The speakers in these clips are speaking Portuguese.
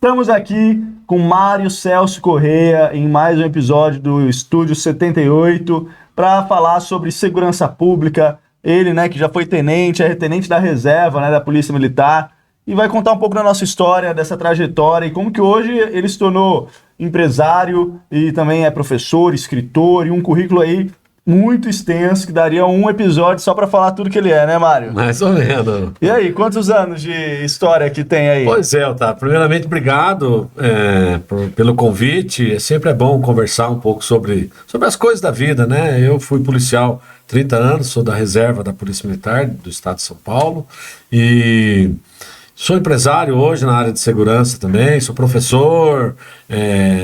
Estamos aqui com Mário Celso Correia em mais um episódio do Estúdio 78 para falar sobre segurança pública. Ele, né, que já foi tenente, é tenente da reserva, né, da Polícia Militar, e vai contar um pouco da nossa história, dessa trajetória e como que hoje ele se tornou empresário e também é professor, escritor e um currículo aí muito extenso, que daria um episódio só para falar tudo que ele é, né, Mário? Mais ou menos. E aí, quantos anos de história que tem aí? Pois é, Otávio. Primeiramente, obrigado pelo convite. Sempre é bom conversar um pouco sobre as coisas da vida, né? Eu fui policial 30 anos, sou da reserva da Polícia Militar do Estado de São Paulo e sou empresário hoje na área de segurança também, sou professor,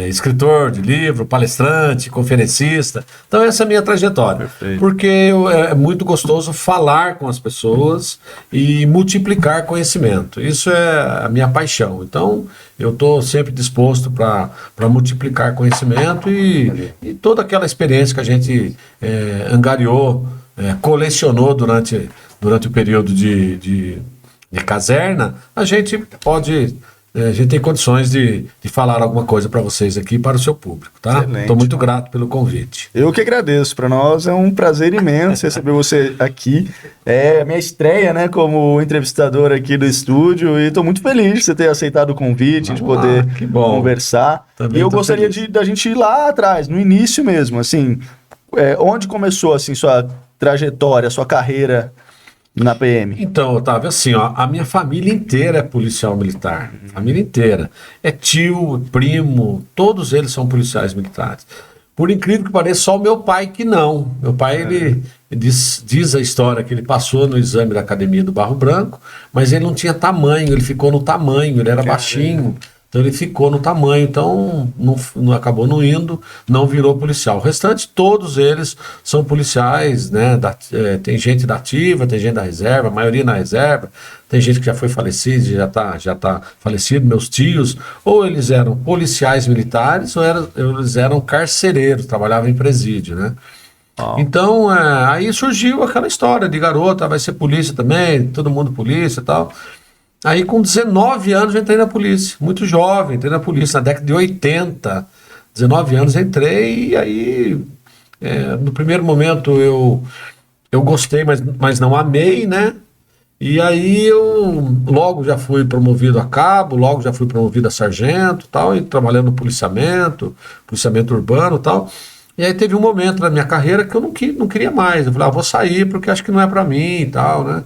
escritor de livro, palestrante, conferencista. Então essa é a minha trajetória. Perfeito. Porque é muito gostoso falar com as pessoas e multiplicar conhecimento. Isso é a minha paixão. Então eu estou sempre disposto para multiplicar conhecimento e toda aquela experiência que a gente angariou, colecionou durante o período de caserna, a gente tem condições de falar alguma coisa para vocês aqui, para o seu público, tá? Estou muito grato pelo convite. Eu que agradeço, para nós é um prazer imenso receber você aqui. É a minha estreia, né, como entrevistador aqui do estúdio, e estou muito feliz de você ter aceitado o convite, de poder conversar. Também e eu gostaria da gente ir lá atrás, no início mesmo, assim, onde começou assim, sua trajetória, sua carreira na PM? Então, Otávio, assim, ó, a minha família inteira é policial militar. Família inteira. É tio, primo, todos eles são policiais militares. Por incrível que pareça, só o meu pai que não. Meu pai, ele diz a história que ele passou no exame da Academia do Barro Branco, mas ele não tinha tamanho, ele ficou no tamanho, ele era baixinho. Então ele ficou no tamanho, então não acabou não indo, não virou policial. O restante, todos eles são policiais, né? Tem gente da ativa, tem gente da reserva, a maioria na reserva, tem gente que já foi falecido, já tá falecido, meus tios, ou eles eram policiais militares, ou eles eram carcereiros, trabalhavam em presídio, né? Então, aí surgiu aquela história de garota, vai ser polícia também, todo mundo polícia e tal. Aí com 19 anos eu entrei na polícia, muito jovem, entrei na polícia na década de 80, 19 anos entrei e aí no primeiro momento eu gostei, mas não amei, né? E aí eu logo já fui promovido a cabo, logo já fui promovido a sargento tal, e trabalhando no policiamento urbano tal. E aí teve um momento na minha carreira que eu não queria mais, eu falei, vou sair porque acho que não é pra mim e tal, né?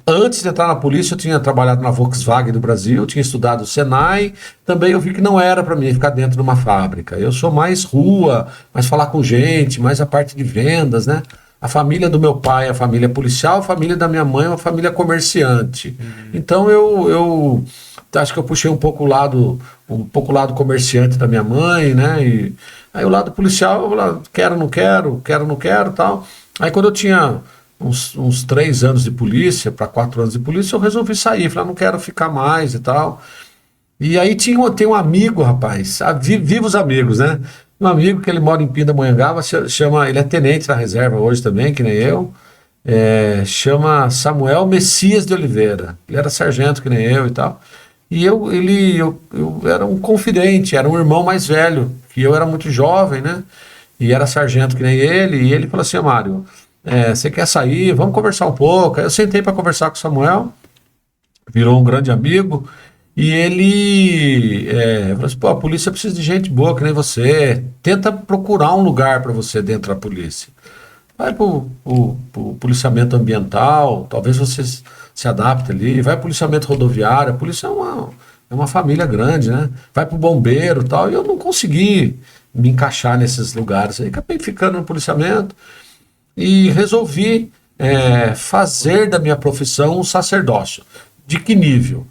Antes de entrar na polícia eu tinha trabalhado na Volkswagen do Brasil, tinha estudado o Senai, também eu vi que não era para mim ficar dentro de uma fábrica, eu sou mais rua, mais falar com gente, mais a parte de vendas, né? A família do meu pai é a família policial, a família da minha mãe é uma família comerciante. Então eu acho que eu puxei um pouco o lado comerciante da minha mãe, né? E aí o lado policial, eu falava, quero, não quero, tal. Aí quando eu tinha uns 3 anos de polícia, para 4 anos de polícia, eu resolvi sair, falei, não quero ficar mais e tal. E aí tem um amigo, rapaz, vivos amigos, né? Um amigo que ele mora em Pindamonhangaba, ele é tenente na reserva hoje também, que nem eu, chama Samuel Messias de Oliveira, ele era sargento que nem eu e tal. E eu era um confidente, era um irmão mais velho, que eu era muito jovem, né? E era sargento que nem ele, e ele falou assim, Mário, você quer sair? Vamos conversar um pouco. Aí eu sentei para conversar com o Samuel, virou um grande amigo, e ele falou assim, a polícia precisa de gente boa que nem você, tenta procurar um lugar para você dentro da polícia. Vai para o policiamento ambiental, talvez você se adapte ali, vai para o policiamento rodoviário, a polícia é uma família grande, né? Vai para o bombeiro e tal, e eu não consegui me encaixar nesses lugares, aí acabei ficando no policiamento, e resolvi fazer da minha profissão um sacerdócio. De que nível?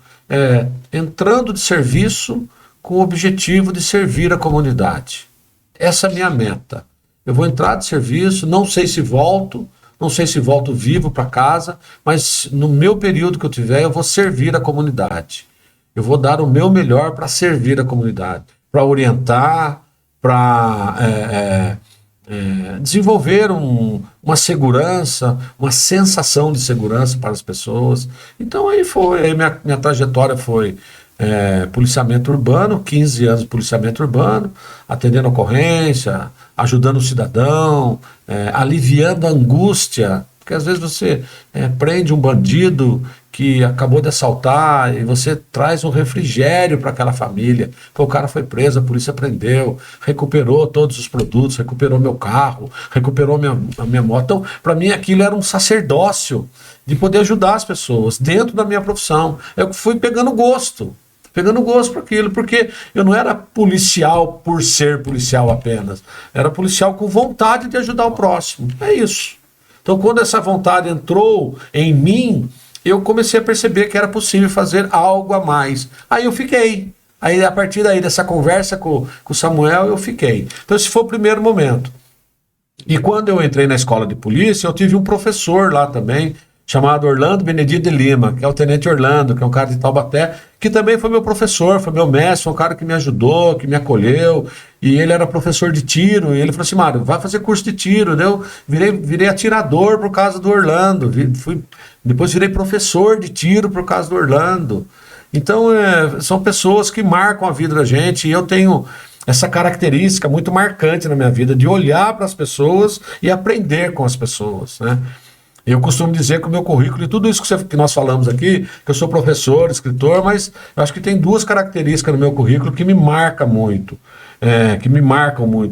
Entrando de serviço com o objetivo de servir a comunidade. Essa é a minha meta. Eu vou entrar de serviço, não sei se volto vivo para casa, mas no meu período que eu tiver, eu vou servir a comunidade. Eu vou dar o meu melhor para servir a comunidade, para orientar, para desenvolver uma segurança, uma sensação de segurança para as pessoas. Então aí minha trajetória foi policiamento urbano, 15 anos de policiamento urbano, atendendo ocorrência, ajudando o cidadão, aliviando a angústia, porque às vezes você prende um bandido que acabou de assaltar e você traz um refrigério para aquela família. Pô, o cara foi preso, a polícia prendeu, recuperou todos os produtos, recuperou meu carro, recuperou a minha moto. Então, para mim aquilo era um sacerdócio de poder ajudar as pessoas dentro da minha profissão. Eu fui pegando gosto por aquilo, porque eu não era policial por ser policial apenas, era policial com vontade de ajudar o próximo. É isso. Então, quando essa vontade entrou em mim, eu comecei a perceber que era possível fazer algo a mais. Aí eu fiquei. Aí, a partir daí, dessa conversa com o Samuel, eu fiquei. Então, esse foi o primeiro momento. E quando eu entrei na escola de polícia, eu tive um professor lá também, chamado Orlando Benedito de Lima, que é o Tenente Orlando, que é um cara de Taubaté, que também foi meu professor, foi meu mestre, foi um cara que me ajudou, que me acolheu, e ele era professor de tiro, e ele falou assim, Mário, vai fazer curso de tiro. Eu virei atirador por causa do Orlando, depois virei professor de tiro por causa do Orlando. Então, são pessoas que marcam a vida da gente, e eu tenho essa característica muito marcante na minha vida, de olhar para as pessoas e aprender com as pessoas, né? Eu costumo dizer que o meu currículo, e tudo isso que nós falamos aqui, que eu sou professor, escritor, mas eu acho que tem duas características no meu currículo que me marcam muito,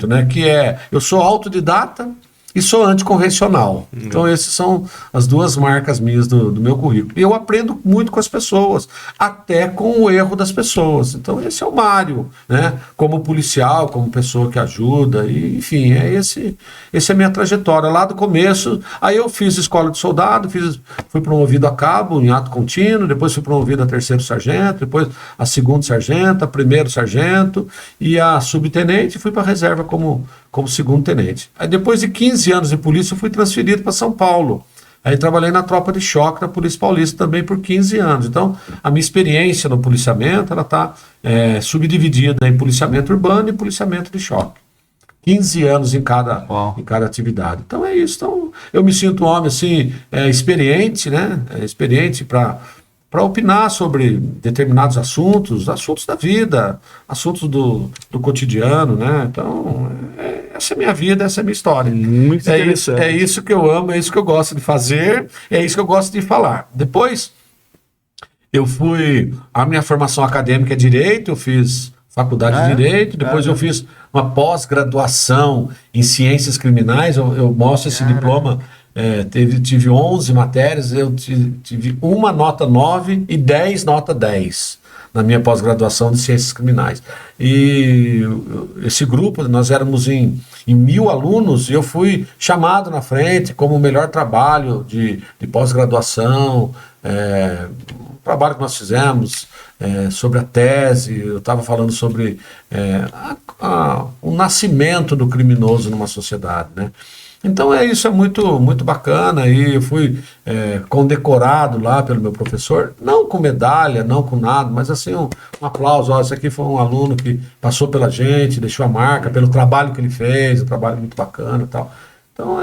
né? Que eu sou autodidata e sou anticonvencional. Então, essas são as duas marcas minhas do meu currículo. E eu aprendo muito com as pessoas, até com o erro das pessoas. Então, esse é o Mário, né? Como policial, como pessoa que ajuda, e, enfim, esse é a minha trajetória. Lá do começo, aí eu fiz escola de soldado, fui promovido a cabo em ato contínuo, depois fui promovido a terceiro sargento, depois a segundo sargento, a primeiro sargento e a subtenente, e fui para a reserva como segundo tenente. Aí depois de 15 anos de polícia, eu fui transferido para São Paulo. Aí trabalhei na tropa de choque da Polícia Paulista também por 15 anos. Então, a minha experiência no policiamento, ela está subdividida em policiamento urbano e policiamento de choque. 15 anos em cada atividade. Então é isso. Então, eu me sinto um homem assim, experiente, né? Experiente para opinar sobre determinados assuntos da vida, assuntos do cotidiano, né? Então, essa é a minha vida, essa é a minha história. Muito interessante. É isso que eu amo, é isso que eu gosto de fazer, é isso que eu gosto de falar. Depois, a minha formação acadêmica é Direito, eu fiz faculdade de Direito, depois eu fiz uma pós-graduação em Ciências Criminais, eu mostro esse diploma. Tive 11 matérias, eu tive uma nota 9 e 10 nota 10 na minha pós-graduação de Ciências Criminais. E esse grupo, nós éramos em 1.000 alunos, e eu fui chamado na frente como o melhor trabalho de pós-graduação, um trabalho que nós fizemos sobre a tese, eu estava falando sobre o nascimento do criminoso numa sociedade, né? Então isso é muito, muito bacana, e eu fui condecorado lá pelo meu professor, não com medalha, não com nada, mas assim um aplauso, esse aqui foi um aluno que passou pela gente, deixou a marca, pelo trabalho que ele fez, um trabalho muito bacana e tal. Então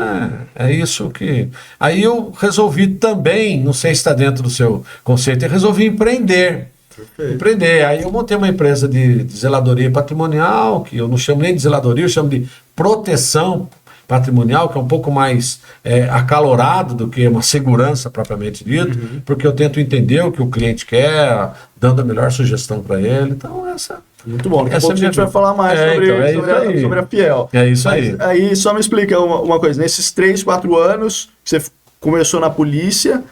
é isso que... Aí eu resolvi também, não sei se está dentro do seu conceito, eu resolvi empreender. Perfeito. Empreender. Aí eu montei uma empresa de zeladoria patrimonial, que eu não chamo nem de zeladoria, eu chamo de proteção patrimonial, que é um pouco mais acalorado do que uma segurança propriamente dito, porque eu tento entender o que o cliente quer, dando a melhor sugestão para ele. Então, muito bom, daqui a pouco a gente vai falar mais sobre a Fiel. É isso aí. Mas aí só me explica uma coisa, nesses 3, 4 anos, você começou na polícia,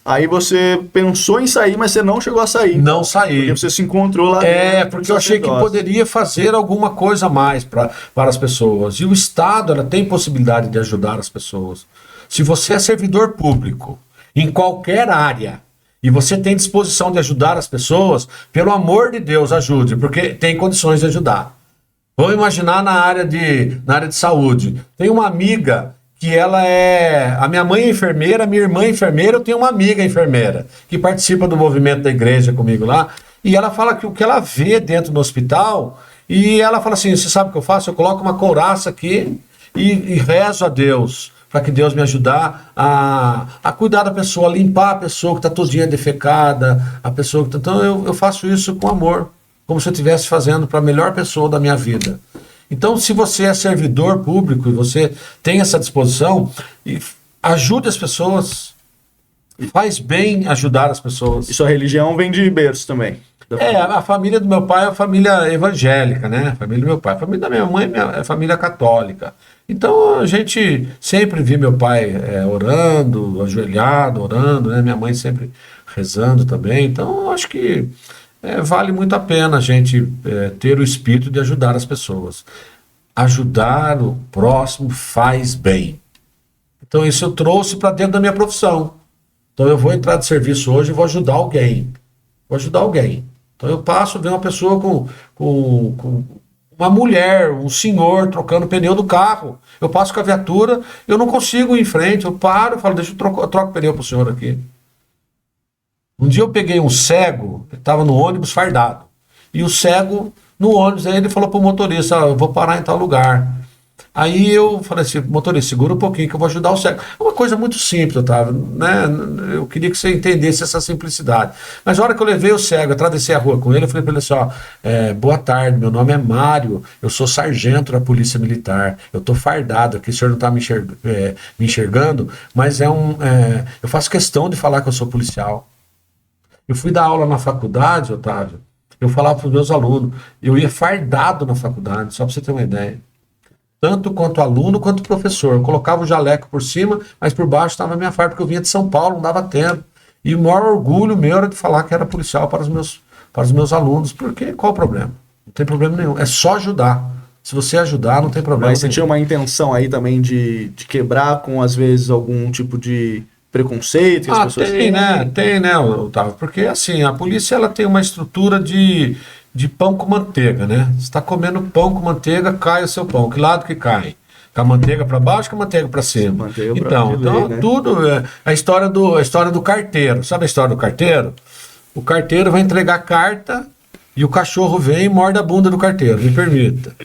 aí você pensou em sair, mas você não chegou a sair. Não saí. Porque você se encontrou lá dentro. Porque eu achei que poderia fazer alguma coisa a mais para as pessoas. E o Estado, ela tem possibilidade de ajudar as pessoas. Se você é servidor público, em qualquer área, e você tem disposição de ajudar as pessoas, pelo amor de Deus, ajude, porque tem condições de ajudar. Vamos imaginar na área de saúde. Tem uma amiga que a minha mãe é enfermeira, minha irmã é enfermeira, eu tenho uma amiga enfermeira que participa do movimento da igreja comigo lá, e ela fala que o que ela vê dentro do hospital, e ela fala assim, você sabe o que eu faço? Eu coloco uma couraça aqui e rezo a Deus, para que Deus me ajudar a cuidar da pessoa, a limpar a pessoa que está todinha defecada, a pessoa que então eu faço isso com amor, como se eu estivesse fazendo para a melhor pessoa da minha vida. Então, se você é servidor público e você tem essa disposição, ajude as pessoas, faz bem ajudar as pessoas. E sua religião vem de berço também? A família do meu pai é uma família evangélica, né? A família do meu pai. A família da minha mãe é família católica. Então a gente sempre viu meu pai orando, ajoelhado, orando, né? Minha mãe sempre rezando também. Então eu acho que vale muito a pena a gente ter o espírito de ajudar as pessoas. Ajudar o próximo faz bem. Então isso eu trouxe para dentro da minha profissão. Então eu vou entrar de serviço hoje e vou ajudar alguém. Vou ajudar alguém. Então eu passo a ver uma pessoa com uma mulher, um senhor trocando o pneu do carro. Eu passo com a viatura, eu não consigo ir em frente, eu paro, falo, deixa eu troco o pneu pro senhor aqui. Um dia eu peguei um cego, ele estava no ônibus fardado. E o cego, no ônibus, aí ele falou pro motorista, eu vou parar em tal lugar. Aí eu falei assim, motorista, segura um pouquinho que eu vou ajudar o cego. É uma coisa muito simples, Otávio, né? Eu queria que você entendesse essa simplicidade. Mas a hora que eu levei o cego, atravessei a rua com ele, eu falei para ele assim, boa tarde, meu nome é Mário, eu sou sargento da Polícia Militar, eu tô fardado aqui, o senhor não está me enxergando, mas eu faço questão de falar que eu sou policial. Eu fui dar aula na faculdade, Otávio, eu falava para os meus alunos, eu ia fardado na faculdade, só para você ter uma ideia. Tanto quanto aluno quanto professor. Eu colocava o jaleco por cima, mas por baixo estava a minha farda, porque eu vinha de São Paulo, não dava tempo. E o maior orgulho meu era de falar que era policial para os meus alunos, porque qual o problema? Não tem problema nenhum, é só ajudar. Se você ajudar, não tem problema. Mas você tinha uma intenção aí também de quebrar com, às vezes, algum tipo de preconceito que as pessoas têm? Tem, né, Otávio? Porque, assim, a polícia ela tem uma estrutura de pão com manteiga, né? Você está comendo pão com manteiga, cai o seu pão. Que lado que cai? Com a manteiga para baixo, com a manteiga para cima. Então, né? Tudo a história do carteiro. Sabe a história do carteiro? O carteiro vai entregar a carta e o cachorro vem e morde a bunda do carteiro. Me permita.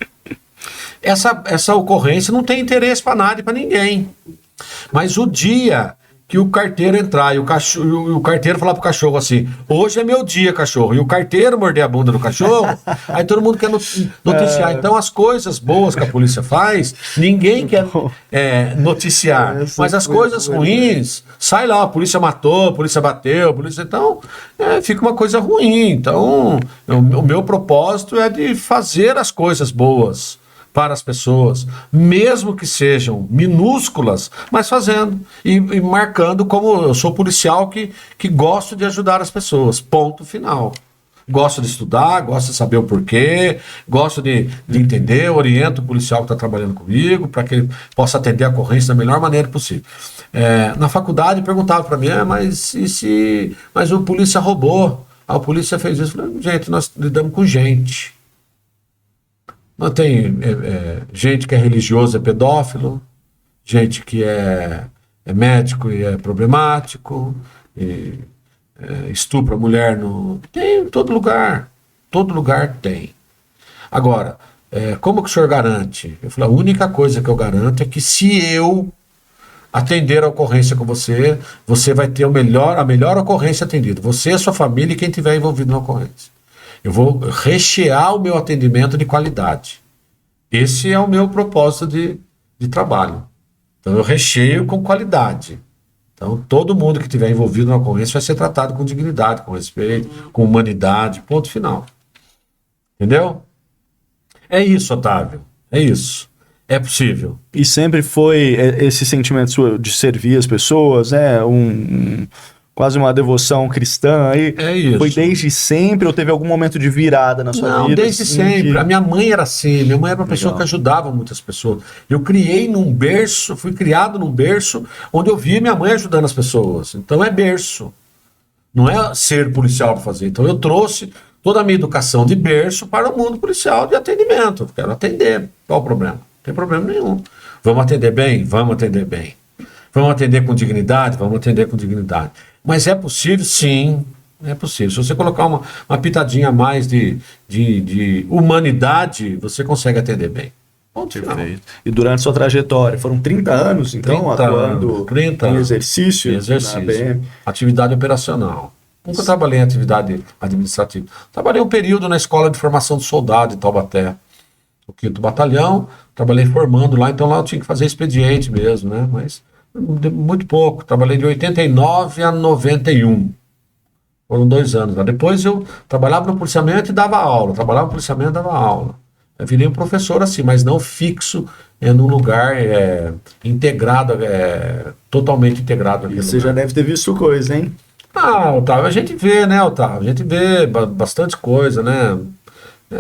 Essa ocorrência não tem interesse para nada e para ninguém. Mas o dia que o carteiro entrar e o carteiro falar pro cachorro assim, hoje é meu dia, cachorro, e o carteiro morder a bunda do cachorro, aí todo mundo quer noticiar. Então as coisas boas que a polícia faz, ninguém quer noticiar. Mas as coisas ruins, sai lá, a polícia matou, a polícia bateu, então fica uma coisa ruim. Então o meu propósito é de fazer as coisas boas para as pessoas, mesmo que sejam minúsculas, mas fazendo e marcando como eu sou policial que gosto de ajudar as pessoas, ponto final. Gosto de estudar, gosto de saber o porquê, gosto de entender, oriento o policial que está trabalhando comigo para que ele possa atender a ocorrência da melhor maneira possível. Na faculdade perguntava para mim, mas o polícia roubou, a polícia fez isso. Eu falei, gente, nós lidamos com gente. Não tem gente que é religioso, é pedófilo, gente que é médico e é problemático, e estupra a mulher tem em todo lugar tem. Agora, como que o senhor garante? Eu falei, a única coisa que eu garanto é que se eu atender a ocorrência com você, você vai ter a melhor ocorrência atendida, você, a sua família e quem estiver envolvido na ocorrência. Eu vou rechear o meu atendimento de qualidade. Esse é o meu propósito de trabalho. Então eu recheio com qualidade. Então todo mundo que estiver envolvido na ocorrência vai ser tratado com dignidade, com respeito, com humanidade, ponto final. Entendeu? É isso, Otávio. É isso. É possível. E sempre foi esse sentimento seu de servir as pessoas, quase uma devoção cristã aí. É isso. Foi desde sempre ou teve algum momento de virada na sua vida? Não, desde sempre. A minha mãe era assim. Minha mãe era uma pessoa que ajudava muitas pessoas. Eu fui criado num berço onde eu via minha mãe ajudando as pessoas. Então é berço. Não é ser policial para fazer. Então eu trouxe toda a minha educação de berço para o mundo policial de atendimento. Eu quero atender. Qual o problema? Não tem problema nenhum. Vamos atender bem? Vamos atender bem. Vamos atender com dignidade? Vamos atender com dignidade. Mas é possível? Sim, é possível. Se você colocar uma pitadinha a mais de humanidade, você consegue atender bem. Ponto final. Perfeito. E durante sua trajetória, foram 30 anos, então, 30 atuando anos, 30 em anos. exercício, Em exercício. na BM. Atividade operacional. Nunca trabalhei em atividade administrativa. Trabalhei um período na Escola de Formação de Soldado em Taubaté, o 5º Batalhão. Trabalhei formando lá, então lá eu tinha que fazer expediente mesmo, né? Mas muito pouco. Trabalhei de 89 a 91. Foram 2 anos lá. Depois eu trabalhava no policiamento e dava aula. Trabalhava no policiamento e dava aula. Eu virei um professor assim, mas não fixo num lugar integrado, totalmente integrado. E você já deve ter visto coisa, hein? Otávio, a gente vê, né, Otávio? A gente vê bastante coisa, né?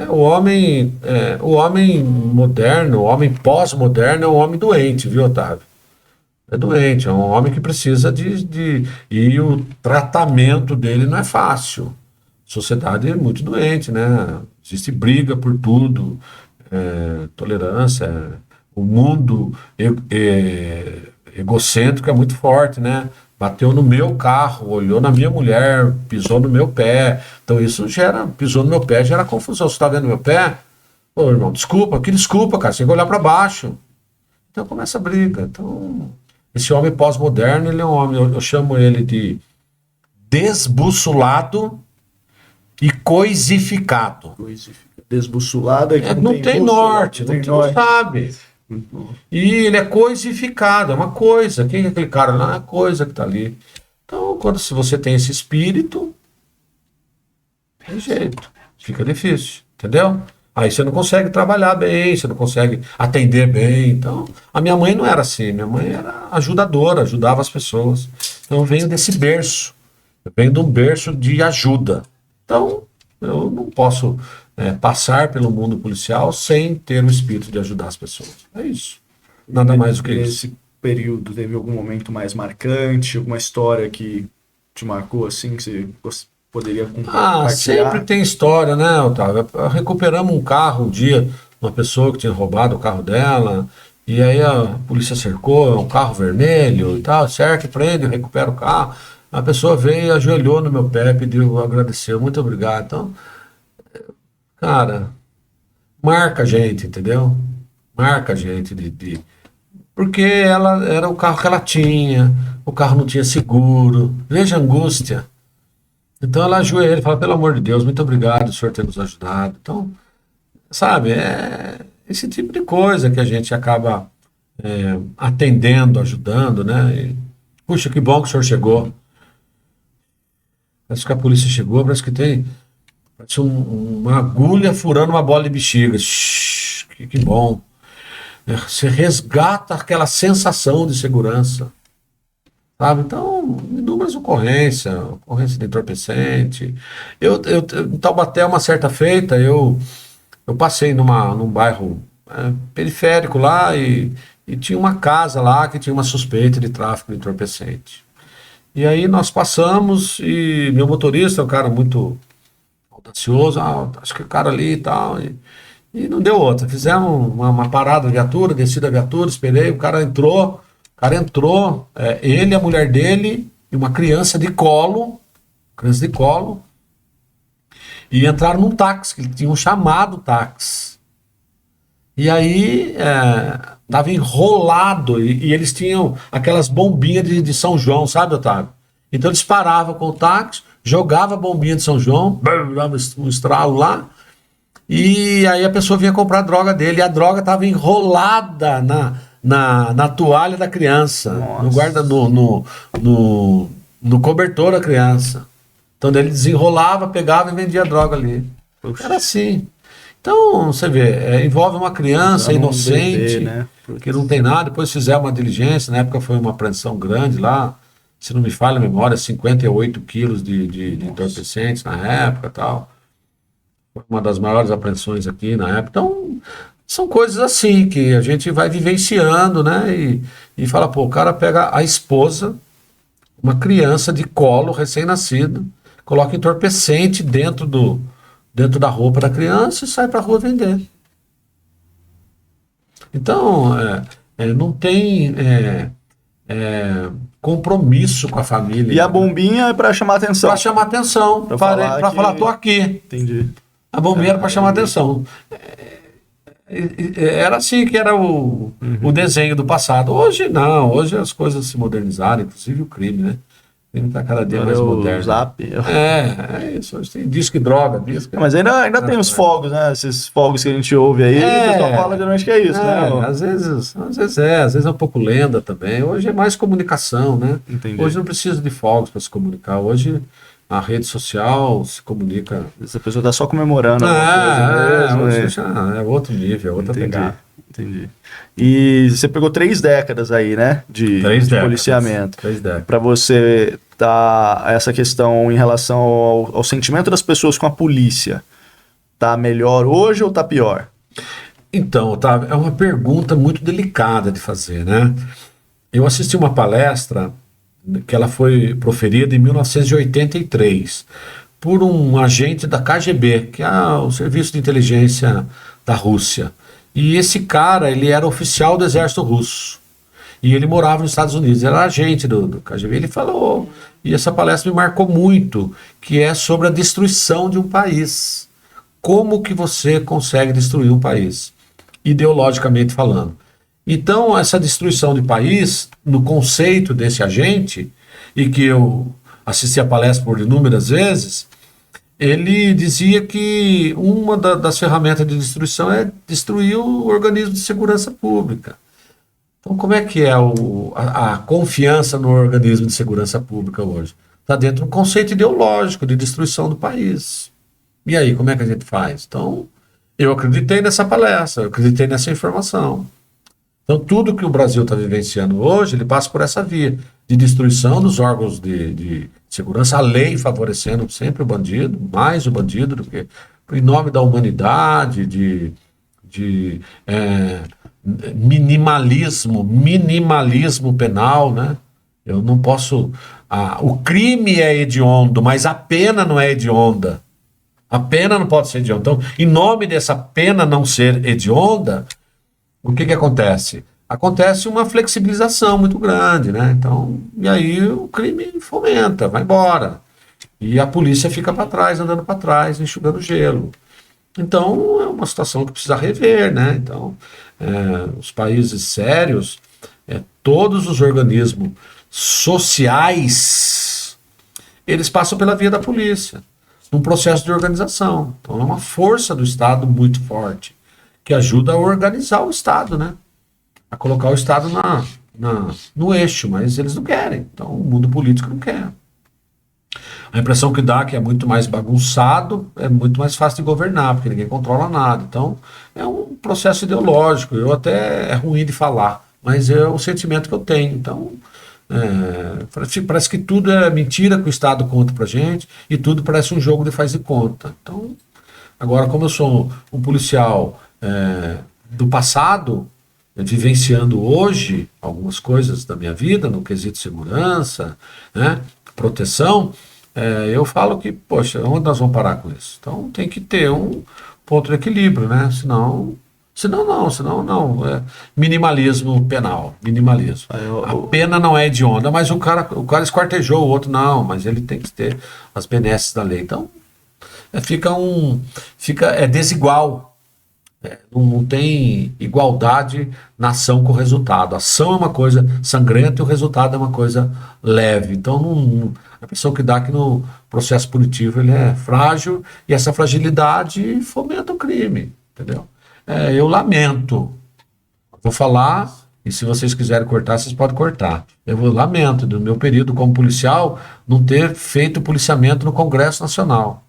O homem moderno, o homem pós-moderno é um homem doente, viu, Otávio? É doente, é um homem que precisa E o tratamento dele não é fácil. A sociedade é muito doente, né? Existe briga por tudo, tolerância. O mundo egocêntrico é muito forte, né? Bateu no meu carro, olhou na minha mulher, pisou no meu pé. Então isso pisou no meu pé, gera confusão. Você está vendo meu pé? Ô, irmão, desculpa, que desculpa, cara, você tem que olhar para baixo. Então começa a briga. Então, esse homem pós-moderno, ele é um homem, eu chamo ele de desbussolado e coisificado. Desbussolado é que Não tem norte, não sabe. E ele é coisificado, é uma coisa. Quem é aquele cara lá? É uma coisa que está ali. Então, se você tem esse espírito, tem jeito. Fica difícil, entendeu? Aí você não consegue trabalhar bem, você não consegue atender bem. Então, a minha mãe não era assim. Minha mãe era ajudadora, ajudava as pessoas. Então, eu venho desse berço. Eu venho de um berço de ajuda. Então, eu não posso passar pelo mundo policial sem ter o espírito de ajudar as pessoas. É isso. Nada mais do que isso. Nesse período, teve algum momento mais marcante, alguma história que te marcou, assim, que você poderia compartilhar? Sempre tem história, né, Otávio? Recuperamos um carro um dia, uma pessoa que tinha roubado o carro dela, e aí a polícia cercou, um carro vermelho e tal, cerca, prende, recupera o carro. A pessoa veio, ajoelhou no meu pé, pediu, agradeceu, muito obrigado. Então, cara, marca a gente, entendeu? Marca a gente porque ela era o carro que ela tinha, o carro não tinha seguro, veja a angústia. Então ela ajoelha e fala, pelo amor de Deus, muito obrigado, o senhor ter nos ajudado. Então, sabe, é esse tipo de coisa que a gente acaba atendendo, ajudando, né? Puxa, que bom que o senhor chegou. Parece que a polícia chegou, parece uma agulha furando uma bola de bexiga. Que bom. Você resgata aquela sensação de segurança. Sabe? Então, inúmeras ocorrência de entorpecente. Em Taubaté, uma certa feita, eu passei num bairro periférico lá e tinha uma casa lá que tinha uma suspeita de tráfico de entorpecente. E aí nós passamos e meu motorista é um cara muito audacioso, acho que o cara ali e tal, e não deu outra. Fizemos uma parada de viatura, descida a viatura, esperei, o cara entrou, ele, a mulher dele e uma criança de colo, e entraram num táxi, que eles tinham chamado táxi. E aí estava enrolado, e eles tinham aquelas bombinhas de São João, sabe, Otávio? Então eles paravam com o táxi, jogavam a bombinha de São João, dava um estralo lá, e aí a pessoa vinha comprar a droga dele, e a droga estava enrolada na toalha da criança, no cobertor da criança. Então ele desenrolava, pegava e vendia a droga ali. Era assim. Então, você vê, envolve uma criança inocente, né? Que não tem nada, depois fizeram uma diligência, na época foi uma apreensão grande lá, se não me falha a memória, 58 quilos de entorpecentes na época e tal. Foi uma das maiores apreensões aqui na época. Então, são coisas assim que a gente vai vivenciando, né? E fala, pô, o cara pega a esposa, uma criança de colo, recém-nascido, coloca entorpecente dentro da roupa da criança e sai para a rua vender. Então, não tem compromisso com a família. E a bombinha é para chamar atenção. Para chamar atenção, para falar, tô aqui. Entendi. A bombinha era para chamar atenção. Era assim que era o desenho do passado. Hoje não, hoje as coisas se modernizaram, inclusive o crime, né? O crime está cada dia Agora mais é o moderno. Zap. É isso. Hoje tem disco e droga, disco. Mas ainda tem os fogos, né? Esses fogos que a gente ouve aí, o pessoal fala geralmente que é isso, né? Às vezes é um pouco lenda também. Hoje é mais comunicação, né? Entendi. Hoje não precisa de fogos para se comunicar. Hoje a rede social se comunica. Essa pessoa tá só comemorando alguma coisa mesmo. É outro nível, é outra pegada. Entendi. E você pegou 3 décadas aí, né? De policiamento. 3 décadas. Para você tá essa questão em relação ao sentimento das pessoas com a polícia, tá melhor hoje ou tá pior? Então, Otávio, é uma pergunta muito delicada de fazer, né? Eu assisti uma palestra que ela foi proferida em 1983 por um agente da KGB, que é o Serviço de Inteligência da Rússia. E esse cara, ele era oficial do exército russo. E ele morava nos Estados Unidos, era agente do KGB. Ele falou, e essa palestra me marcou muito, que é sobre a destruição de um país. Como que você consegue destruir um país? Ideologicamente falando. Então, essa destruição de país, no conceito desse agente, e que eu assisti a palestra por inúmeras vezes, ele dizia que uma das ferramentas de destruição é destruir o organismo de segurança pública. Então, como é que é a confiança no organismo de segurança pública hoje? Está dentro de um conceito ideológico de destruição do país. E aí, como é que a gente faz? Então, eu acreditei nessa palestra, eu acreditei nessa informação. Então, tudo que o Brasil está vivenciando hoje, ele passa por essa via de destruição dos órgãos de segurança, a lei favorecendo sempre o bandido, mais o bandido do que em nome da humanidade, de minimalismo penal, né? Eu não posso... o crime é hediondo, mas a pena não é hedionda. A pena não pode ser hedionda. Então, em nome dessa pena não ser hedionda, o que acontece? Acontece uma flexibilização muito grande, né? Então, e aí o crime fomenta, vai embora. E a polícia fica para trás, andando para trás, enxugando gelo. Então, é uma situação que precisa rever, né? Então, os países sérios, todos os organismos sociais, eles passam pela via da polícia, num processo de organização. Então, é uma força do Estado muito forte, que ajuda a organizar o Estado, né? A colocar o Estado no eixo, mas eles não querem. Então, o mundo político não quer. A impressão que dá é que é muito mais bagunçado, é muito mais fácil de governar, porque ninguém controla nada. Então, é um processo ideológico. Eu até é ruim de falar, mas é o sentimento que eu tenho. Então, parece que tudo é mentira que o Estado conta pra gente e tudo parece um jogo de faz de conta. Então, agora, como eu sou um policial do passado, vivenciando hoje algumas coisas da minha vida, no quesito segurança, né, proteção, eu falo que, poxa, onde nós vamos parar com isso? Então tem que ter um ponto de equilíbrio, né? Senão não. Minimalismo penal, minimalismo. A pena não é hedionda, mas o cara esquartejou o outro, não, mas ele tem que ter as benesses da lei. Então, é desigual. Não tem igualdade na ação com o resultado. A ação é uma coisa sangrenta e o resultado é uma coisa leve. Então, a pessoa que dá que no processo punitivo ele é frágil e essa fragilidade fomenta o crime, entendeu? Eu lamento. Vou falar, e se vocês quiserem cortar, vocês podem cortar. Eu lamento do meu período como policial não ter feito policiamento no Congresso Nacional.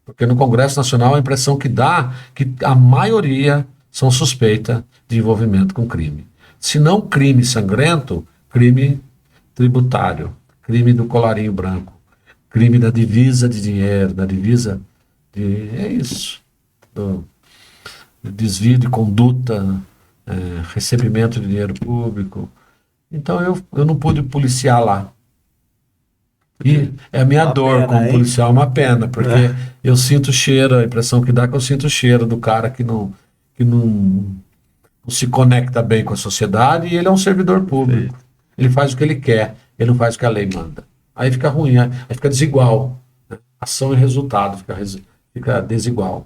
Porque no Congresso Nacional a impressão que dá que a maioria são suspeita de envolvimento com crime. Se não crime sangrento, crime tributário, crime do colarinho branco, crime da divisa de dinheiro, da divisa de... É isso. Do desvio de conduta, recebimento de dinheiro público. Então eu não pude policiar lá. E é a minha dor como policial, é uma pena, porque eu sinto o cheiro, a impressão que dá é que eu sinto o cheiro do cara que não se conecta bem com a sociedade e ele é um servidor público. Ele faz o que ele quer, ele não faz o que a lei manda. Aí fica ruim, aí fica desigual. Né? Ação e resultado fica desigual.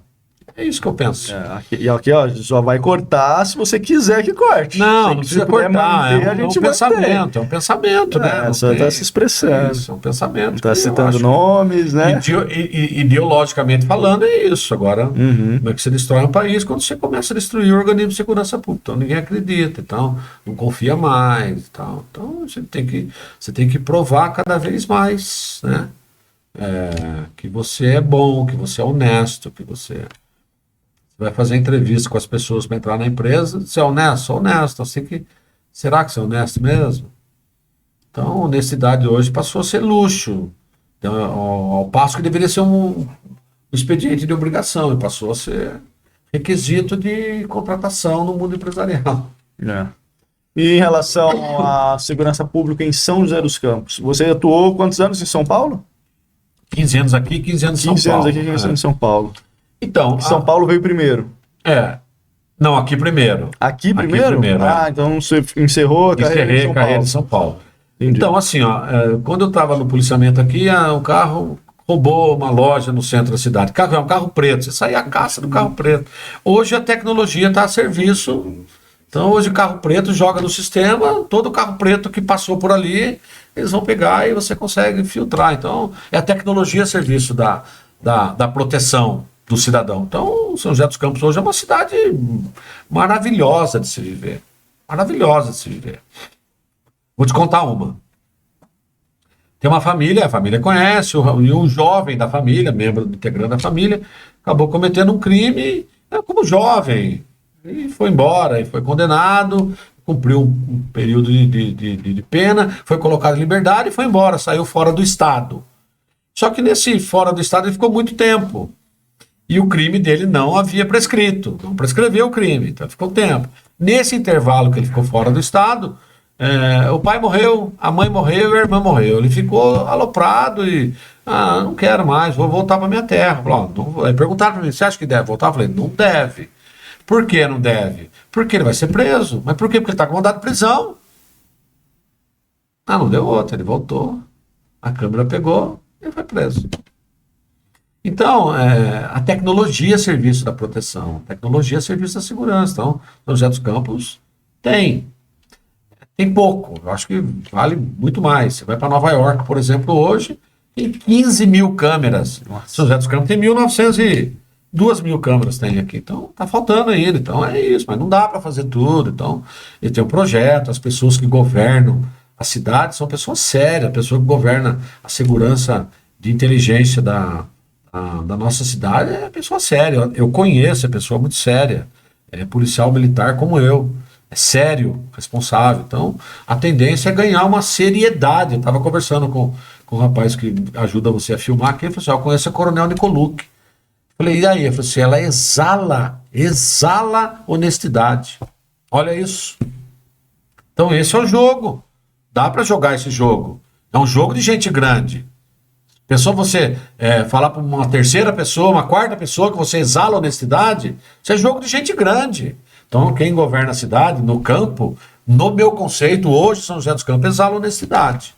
É isso que eu penso. E aqui, ó, só vai cortar se você quiser que corte. Não precisa cortar, manter, a é um gente pensamento, é um pensamento, né? Não Só está se expressando. isso, é um pensamento. Está que eu citando acho nomes, né? Ideologicamente falando, é isso. Agora, Uhum. como é que você destrói um país quando você começa a destruir o organismo de segurança pública? Então ninguém acredita, então não confia mais, tal. Então você tem que provar cada vez mais, né? Que você é bom, que você é honesto, que você vai fazer entrevista com as pessoas para entrar na empresa. Você é honesto? Sou honesto. Assim que, será que você é honesto mesmo? Então, honestidade hoje passou a ser luxo, então, ao passo que deveria ser um expediente de obrigação, e passou a ser requisito de contratação no mundo empresarial. É. E em relação à segurança pública em São José dos Campos, você atuou quantos anos em São Paulo? 15 anos aqui, 15 anos em São 15 Paulo. anos aqui, 15 anos em São Paulo. Então, São Paulo veio primeiro. não, aqui primeiro. Aqui primeiro? Então você encerrou a carreira em São carreira Paulo. em São Paulo. Entendi. Então, assim, quando eu estava no policiamento aqui, um carro roubou uma loja no centro da cidade. É um carro preto, você saía a caça do carro preto. Hoje a tecnologia está a serviço. Então, hoje o carro preto joga no sistema, todo carro preto que passou por ali, eles vão pegar e você consegue filtrar. Então, é a tecnologia a serviço da proteção do cidadão. Então, São José dos Campos hoje é uma cidade maravilhosa de se viver. Maravilhosa de se viver. Vou te contar uma. Tem uma família, a família conhece, e um jovem da família, membro integrante da família, acabou cometendo um crime como jovem. E foi embora, e foi condenado, cumpriu um período de pena, foi colocado em liberdade e foi embora, saiu fora do estado. Só que nesse fora do estado ele ficou muito tempo. E o crime dele não havia prescrito, não prescreveu o crime, então ficou tempo. Nesse intervalo que ele ficou fora do estado, o pai morreu, a mãe morreu e a irmã morreu. Ele ficou aloprado e, não quero mais, vou voltar para minha terra. Perguntaram para mim, você acha que deve voltar? Eu falei, não deve. Por que não deve? Porque ele vai ser preso. Mas por quê? Porque ele está com mandado de prisão. Não deu outra, ele voltou, a câmera pegou e ele foi preso. Então, a tecnologia é serviço da proteção, a tecnologia é serviço da segurança. Então, São José dos Campos tem pouco, eu acho que vale muito mais. Você vai para Nova York, por exemplo, hoje, tem 15 mil câmeras. Nossa. São José dos Campos tem 2 mil câmeras tem aqui. Então, tá faltando ainda. Então, é isso, mas não dá para fazer tudo. Então, ele tem um projeto, as pessoas que governam a cidade são pessoas sérias, a pessoa que governa a segurança de inteligência da nossa cidade é pessoa séria. Eu conheço, é pessoa muito séria. É policial militar como eu. É sério, responsável. Então, a tendência é ganhar uma seriedade. Eu estava conversando com um rapaz que ajuda você a filmar aqui. Ele falou assim, eu conheço a Coronel Nicolucci. Falei, e aí? Ele falou assim, ela exala honestidade. Olha isso. Então, esse é o jogo. Dá para jogar esse jogo. É um jogo de gente grande. Pensou você falar para uma terceira pessoa, uma quarta pessoa que você exala honestidade? Isso é jogo de gente grande. Então, quem governa a cidade, no campo, no meu conceito, hoje, São José dos Campos, exala honestidade.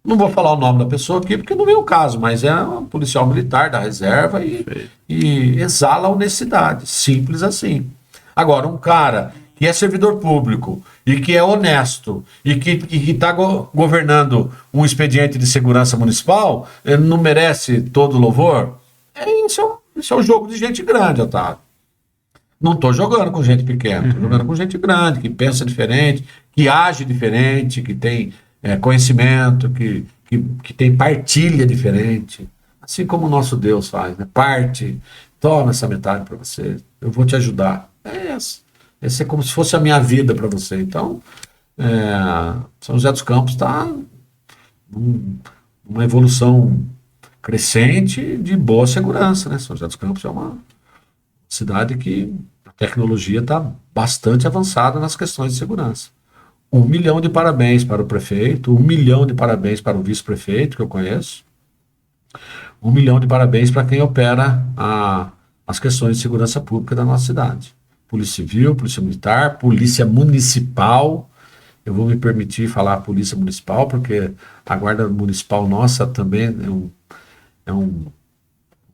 Não vou falar o nome da pessoa aqui, porque não é o caso, mas é um policial militar da reserva e exala honestidade. Simples assim. Agora, um cara que é servidor público e que é honesto e que está governando um expediente de segurança municipal, ele não merece todo louvor? Isso é um jogo de gente grande, Otávio. Não estou jogando com gente pequena, estou jogando com gente grande, que pensa diferente, que age diferente, que tem conhecimento, que tem partilha diferente. Assim como o nosso Deus faz, né? Parte, toma essa metade para você, eu vou te ajudar. Esse é como se fosse a minha vida para você. Então, São José dos Campos está numa evolução crescente de boa segurança, né? São José dos Campos é uma cidade que a tecnologia está bastante avançada nas questões de segurança. 1 milhão de parabéns para o prefeito, 1 milhão de parabéns para o vice-prefeito, que eu conheço, 1 milhão de parabéns para quem opera as questões de segurança pública da nossa cidade. Polícia Civil, Polícia Militar, Polícia Municipal. Eu vou me permitir falar Polícia Municipal, porque a Guarda Municipal nossa também é um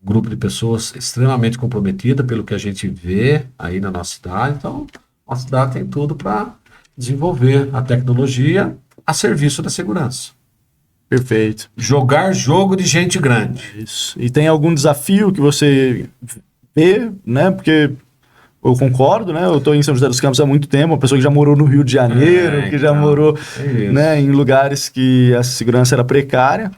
grupo de pessoas extremamente comprometida pelo que a gente vê aí na nossa cidade. Então, a cidade tem tudo para desenvolver a tecnologia a serviço da segurança. Perfeito. Jogar jogo de gente grande. Isso. E tem algum desafio que você vê, né? Porque eu concordo, né? Eu estou em São José dos Campos há muito tempo, uma pessoa que já morou no Rio de Janeiro, que já morou, né, em lugares que a segurança era precária.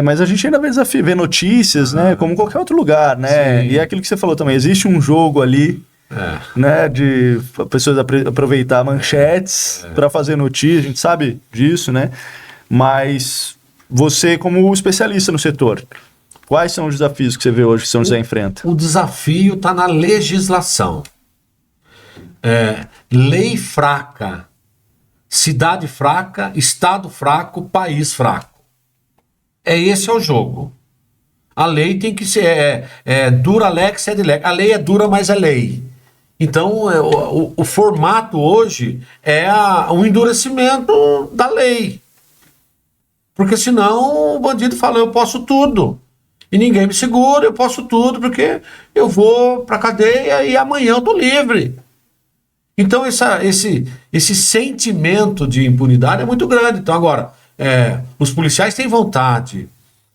Mas a gente ainda vê notícias, né? Como qualquer outro lugar, né? Sim. E é aquilo que você falou também, existe um jogo ali, né? De pessoas aproveitar manchetes para fazer notícia, a gente sabe disso, né? Mas você, como especialista no setor, quais são os desafios que você vê hoje que São José enfrenta? O desafio está na legislação. Lei fraca, cidade fraca, estado fraco, país fraco. Esse é o jogo. A lei tem que ser dura lex sed lex. A lei é dura, mas é lei. Então, o formato hoje é o endurecimento da lei. Porque senão o bandido fala, eu posso tudo. E ninguém me segura, eu posso tudo, porque eu vou pra cadeia e amanhã eu tô livre. Então esse sentimento de impunidade é muito grande. Então agora, os policiais têm vontade,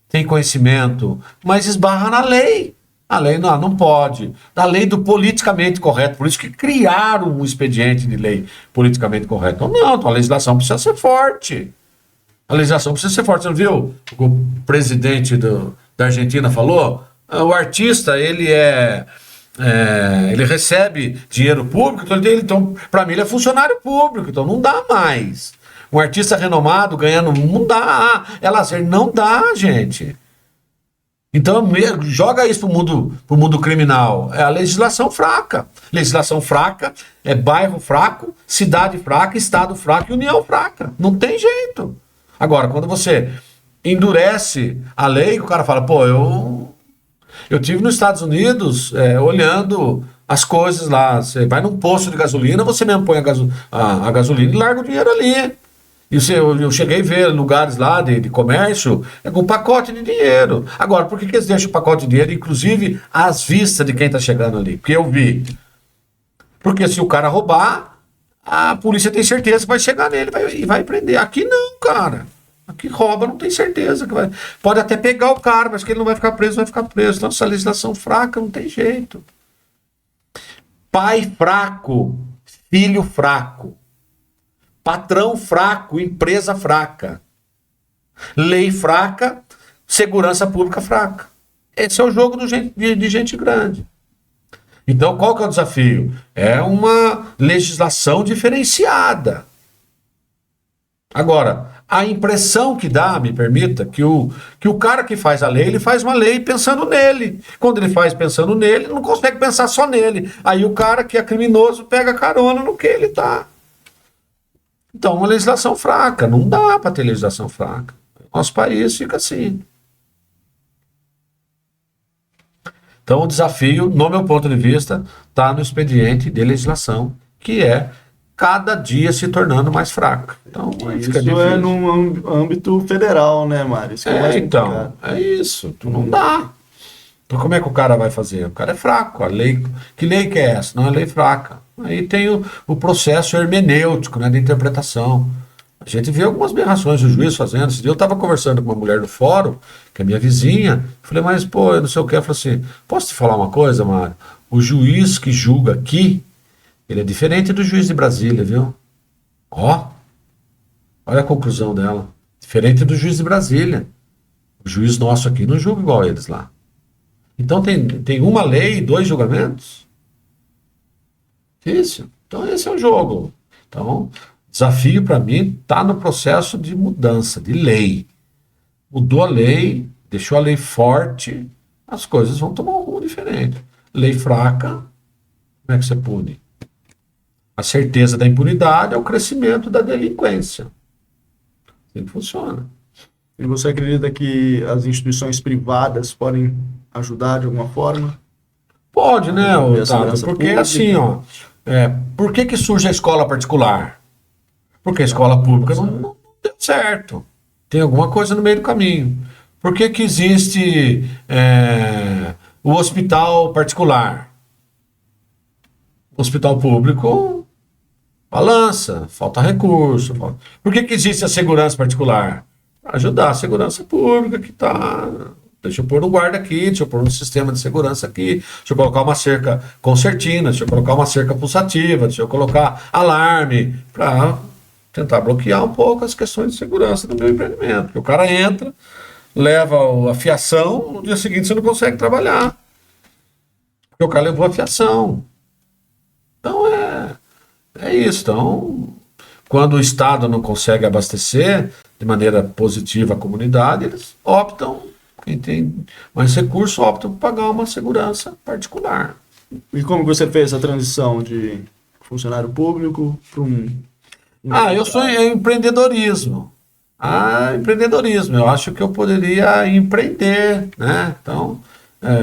têm conhecimento, mas esbarra na lei. A lei não pode. A lei do politicamente correto. Por isso que criaram um expediente de lei politicamente correto. Então a legislação precisa ser forte. A legislação precisa ser forte. Você não viu o que o presidente da Argentina falou? O artista, ele recebe dinheiro público, então para mim ele é funcionário público, então não dá mais. Um artista renomado ganhando, não dá. É lazer, não dá, gente. Então joga isso pro mundo criminal. É a legislação fraca. Legislação fraca é bairro fraco, cidade fraca, estado fraco e união fraca. Não tem jeito. Agora, quando você endurece a lei, o cara fala, pô, eu tive nos Estados Unidos olhando as coisas lá. Você vai num posto de gasolina, você mesmo põe a gasolina e larga o dinheiro ali. E eu cheguei a ver lugares lá de comércio com pacote de dinheiro. Agora, por que eles deixam o pacote de dinheiro, inclusive às vistas de quem está chegando ali? Porque eu vi. Porque se o cara roubar, a polícia tem certeza que vai chegar nele e vai prender. Aqui não, cara. Aqui rouba, não tem certeza que vai. Pode até pegar o cara, mas que ele não vai ficar preso, vai ficar preso. Então, essa legislação fraca não tem jeito. Pai fraco, filho fraco. Patrão fraco, empresa fraca. Lei fraca, segurança pública fraca. Esse é o jogo de gente grande. Então, qual que é o desafio? É uma legislação diferenciada. Agora, a impressão que dá, me permita, que o cara que faz a lei, ele faz uma lei pensando nele. Quando ele faz pensando nele, ele não consegue pensar só nele. Aí o cara que é criminoso pega carona no que ele tá. Então, uma legislação fraca. Não dá para ter legislação fraca. Nosso país fica assim. Então, o desafio, no meu ponto de vista, está no expediente de legislação, que é cada dia se tornando mais fraco. Então, isso é no âmbito federal, né, Mário? Isso então, é isso. Não dá. Então, como é que o cara vai fazer? O cara é fraco. A lei, que lei que é essa? Não é lei fraca. Aí tem o processo hermenêutico, né, de interpretação. A gente vê algumas aberrações do juiz fazendo. Esse dia eu estava conversando com uma mulher do fórum, que é minha vizinha. Falei, mas pô, eu não sei o que. Ela falou assim, posso te falar uma coisa, Mário? O juiz que julga aqui, ele é diferente do juiz de Brasília, viu? Olha a conclusão dela. Diferente do juiz de Brasília. O juiz nosso aqui não julga igual a eles lá. Então tem uma lei e 2 julgamentos? Isso. Então esse é o jogo. Então, desafio para mim está no processo de mudança, de lei. Mudou a lei, deixou a lei forte, as coisas vão tomar um rumo diferente. Lei fraca, como é que você pune? A certeza da impunidade é o crescimento da delinquência. Assim funciona. E você acredita que as instituições privadas podem ajudar de alguma forma? Pode, né, Otávio? Porque assim, por que surge a escola particular? Porque a escola pública não deu certo. Tem alguma coisa no meio do caminho. Por que que existe o hospital particular? O hospital público balança, falta recurso. Por que que existe a segurança particular? Para ajudar a segurança pública que está... Deixa eu pôr um guarda aqui, deixa eu pôr um sistema de segurança aqui, deixa eu colocar uma cerca concertina, deixa eu colocar uma cerca pulsativa, deixa eu colocar alarme, para tentar bloquear um pouco as questões de segurança do meu empreendimento. Porque o cara entra, leva a fiação, no dia seguinte você não consegue trabalhar. Porque o cara levou a fiação. Então é isso. Então, quando o Estado não consegue abastecer de maneira positiva a comunidade, eles optam, quem tem mais recurso, optam por pagar uma segurança particular. E como que você fez a transição de funcionário público para eu sou empreendedorismo. Empreendedorismo. Eu acho que eu poderia empreender, né? Então,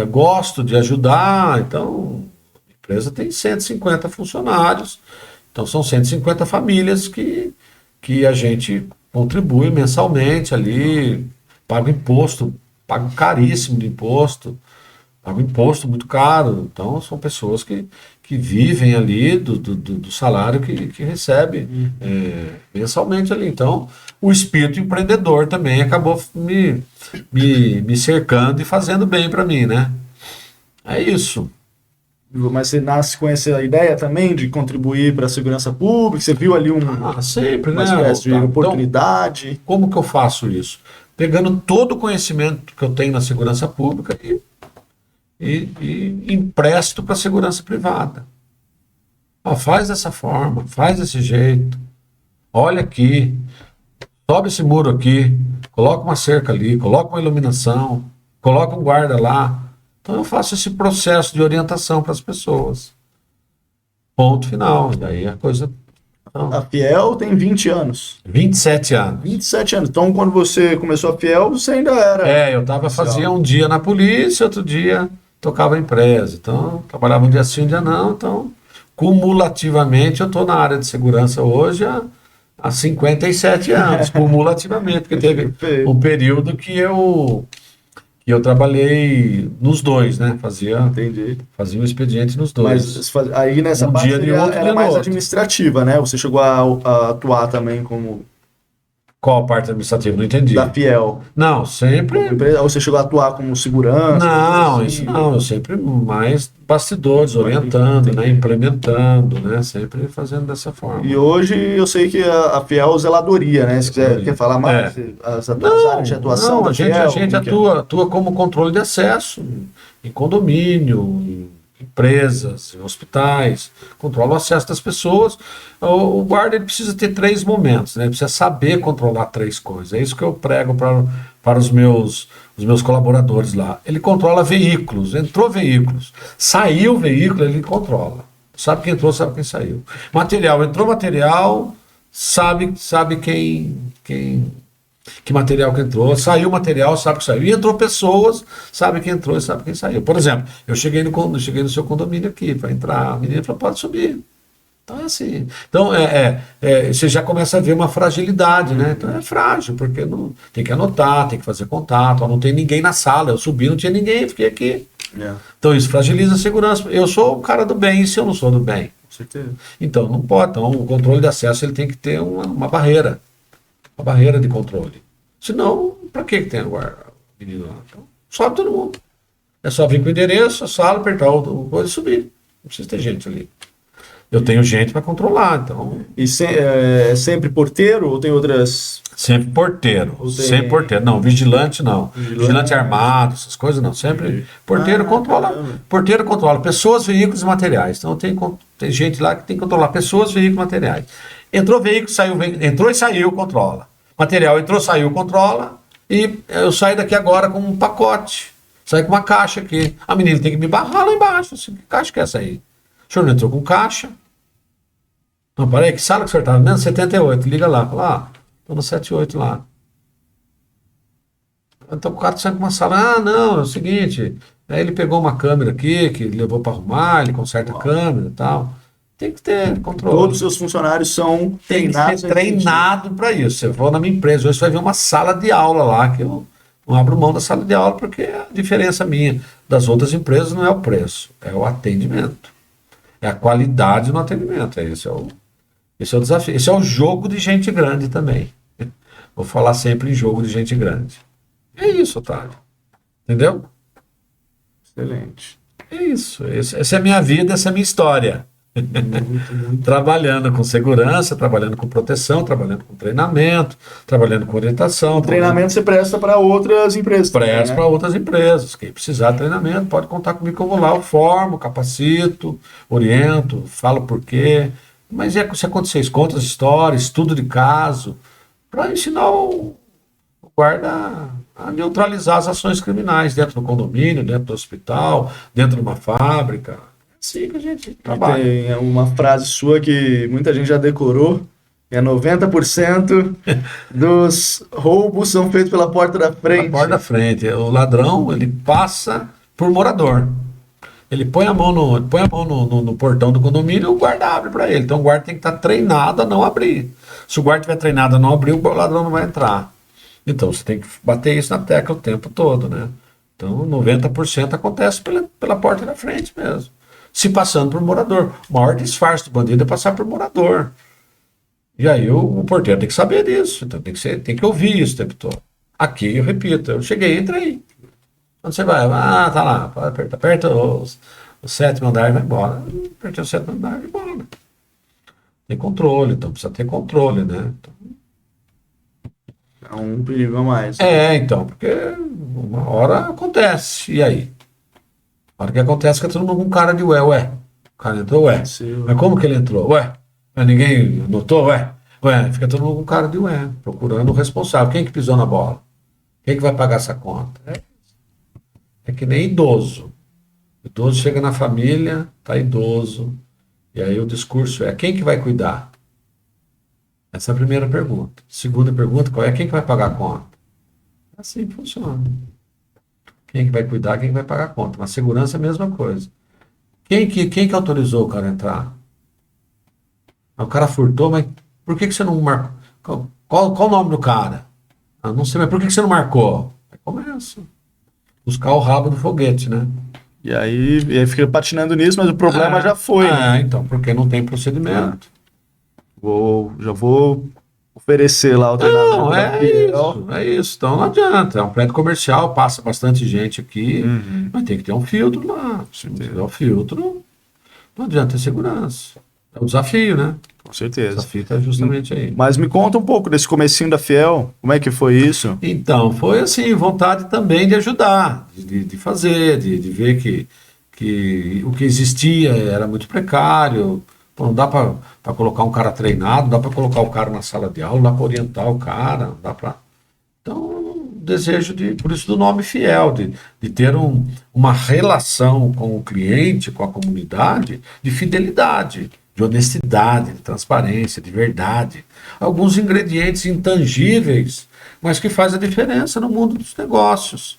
gosto de ajudar. Então, a empresa tem 150 funcionários. Então, são 150 famílias que a gente contribui mensalmente ali, paga imposto, pago caríssimo de imposto, pago imposto muito caro. Então, são pessoas que vivem ali do salário que recebe mensalmente ali. Então, o espírito empreendedor também acabou me cercando e fazendo bem para mim, né? É isso. Mas você nasce com essa ideia também de contribuir para a segurança pública? Você viu ali sempre, uma né? espécie de oportunidade? Então, como que eu faço isso? Pegando todo o conhecimento que eu tenho na segurança pública e empresto para a segurança privada. Faz dessa forma, faz desse jeito. Olha aqui, sobe esse muro aqui, coloca uma cerca ali, coloca uma iluminação, coloca um guarda lá. Então eu faço esse processo de orientação para as pessoas. Ponto final. E aí a coisa... A Fiel tem 20 anos. 27 anos. 27 anos. Então, quando você começou a Fiel, você ainda era... Eu fazia um dia na polícia, outro dia tocava a empresa. Então, trabalhava um dia sim, um dia não. Então, cumulativamente, eu estou na área de segurança hoje há 57 anos. Cumulativamente, porque teve um período que eu trabalhei nos dois, né? Fazia um expediente nos dois. Mas aí nessa parte era mais administrativa, né? Você chegou a atuar também como... Qual parte administrativa? Não entendi. Da Fiel. Não, sempre... Ou você chegou a atuar como segurança? Não, isso não. Eu sempre mais bastidores, orientando, né? Implementando, né? Sempre fazendo dessa forma. E hoje eu sei que a Fiel é zeladoria, né? Se quer falar mais as áreas de atuação da Fiel. A gente atua como controle de acesso em condomínio, em empresas, em hospitais, controla o acesso das pessoas. O guarda ele precisa ter 3 momentos, né? Ele precisa saber controlar 3 coisas. É isso que eu prego para os meus colaboradores lá. Ele controla veículos, entrou veículos, saiu veículo, ele controla. Sabe quem entrou, sabe quem saiu. Material, entrou material, sabe que material que entrou, saiu material, sabe que saiu. E entrou pessoas, sabe quem entrou e sabe quem saiu. Por exemplo, eu cheguei no seu condomínio aqui para entrar, a menina falou, pode subir. Então é assim. Então você já começa a ver uma fragilidade, né? Então é frágil, porque não, tem que anotar, tem que fazer contato, não tem ninguém na sala. Eu subi, não tinha ninguém, fiquei aqui. Então isso fragiliza a segurança. Eu sou o cara do bem, e se eu não sou do bem? Com certeza. Então não pode. Então o controle de acesso ele tem que ter uma barreira. Uma barreira de controle. Senão, para que tem o menino lá? Então, sobe todo mundo. É só vir com o endereço, a sala, apertar o coisa e subir. Não precisa ter gente ali. Eu tenho gente para controlar, então... E sempre porteiro ou tem outras... Sempre porteiro. Sempre porteiro. Não, vigilante não. Vigilante armado, essas coisas não. Sempre porteiro controla. Caramba. Porteiro controla pessoas, veículos e materiais. Então tem gente lá que tem que controlar pessoas, veículos e materiais. Entrou veículo, saiu veículo. Entrou e saiu, controla. Material entrou, saiu, controla. E eu saio daqui agora com um pacote. Saio com uma caixa aqui. A menina tem que me barrar lá embaixo. Assim, que caixa que é essa aí? O senhor não entrou com caixa? Não, peraí, que sala que o senhor estava vendo? 78, liga lá. Fala, estou no 78 lá. Então o cara sai com uma sala, não, é o seguinte, aí ele pegou uma câmera aqui, que ele levou para arrumar, ele conserta a câmera e tal. Tem que ter controle. Todos os seus funcionários são treinados. Tem que ser treinado para isso. Você for na minha empresa, hoje você vai ver uma sala de aula lá, que eu Não abro mão da sala de aula porque a diferença minha das outras empresas não é o preço, é o atendimento. É a qualidade no atendimento. Esse é o desafio. Esse é o jogo de gente grande também. Vou falar sempre em jogo de gente grande. É isso, Otávio. Entendeu? Excelente. É isso. Essa é a minha vida, essa é a minha história. Muito. Trabalhando com segurança, trabalhando com proteção, trabalhando com treinamento, trabalhando com orientação. O treinamento você presta para outras empresas. Presto para outras empresas. Quem precisar de treinamento pode contar comigo que eu vou lá, eu formo, capacito, oriento, falo por quê. Mas se acontecer isso, conta as histórias, estudo de caso, para ensinar o guarda a neutralizar as ações criminais dentro do condomínio, dentro do hospital, dentro de uma fábrica. É assim que a gente trabalha. Tem uma frase sua que muita gente já decorou, é 90% dos roubos são feitos pela porta da frente. Pela porta da frente. O ladrão, ele passa por morador. Ele põe a mão no portão do condomínio e o guarda abre para ele. Então o guarda tem que estar treinado a não abrir. Se o guarda estiver treinado a não abrir, o ladrão não vai entrar. Então você tem que bater isso na tecla o tempo todo, né? Então 90% acontece pela porta da frente mesmo. Se passando por morador. O maior disfarce do bandido é passar por morador. E aí o porteiro tem que saber disso. Então tem que ouvir isso o tempo todo. Aqui, eu repito, eu cheguei, entrei. Quando você vai, tá lá, aperta o 7º andar e vai embora. Apertei o 7º andar e vai embora. Tem controle, então precisa ter controle, né? Então, É um perigo a mais. então, porque uma hora acontece. E aí? A hora que acontece, fica todo mundo com um cara de ué. O cara entrou, Mas como que ele entrou? Mas ninguém notou, Fica todo mundo com um cara de procurando o responsável. Quem que pisou na bola? Quem que vai pagar essa conta? É que nem idoso. O idoso chega na família, tá idoso. E aí o discurso é: quem que vai cuidar? Essa é a primeira pergunta. Segunda pergunta, qual é? Quem que vai pagar a conta? Assim que funciona. Quem que vai cuidar, quem que vai pagar a conta. Na segurança é a mesma coisa. Quem que autorizou o cara a entrar? O cara furtou, mas por que você não marcou? Qual o nome do cara? Não sei, mas por que você não marcou? Aí começa. Buscar o rabo do foguete, né? E aí fica patinando nisso, mas o problema já foi. Né? Então, porque não tem procedimento. Já vou oferecer lá o treinamento. Não, é isso. Então não adianta. É um prédio comercial, passa bastante gente aqui, mas tem que ter um filtro lá. Se não tiver um filtro, não adianta ter segurança. É um desafio, né? Com certeza. O desafio está justamente aí. Mas me conta um pouco desse comecinho da Fiel. Como é que foi isso? Então, foi assim, vontade também de ajudar, de fazer, de ver que o que existia era muito precário. Pô, não dá para colocar um cara treinado, não dá para colocar o cara na sala de aula, não dá para orientar o cara, não dá para... Então, desejo por isso do nome Fiel, de ter uma relação com o cliente, com a comunidade, de fidelidade, de honestidade, de transparência, de verdade. Alguns ingredientes intangíveis, mas que fazem a diferença no mundo dos negócios.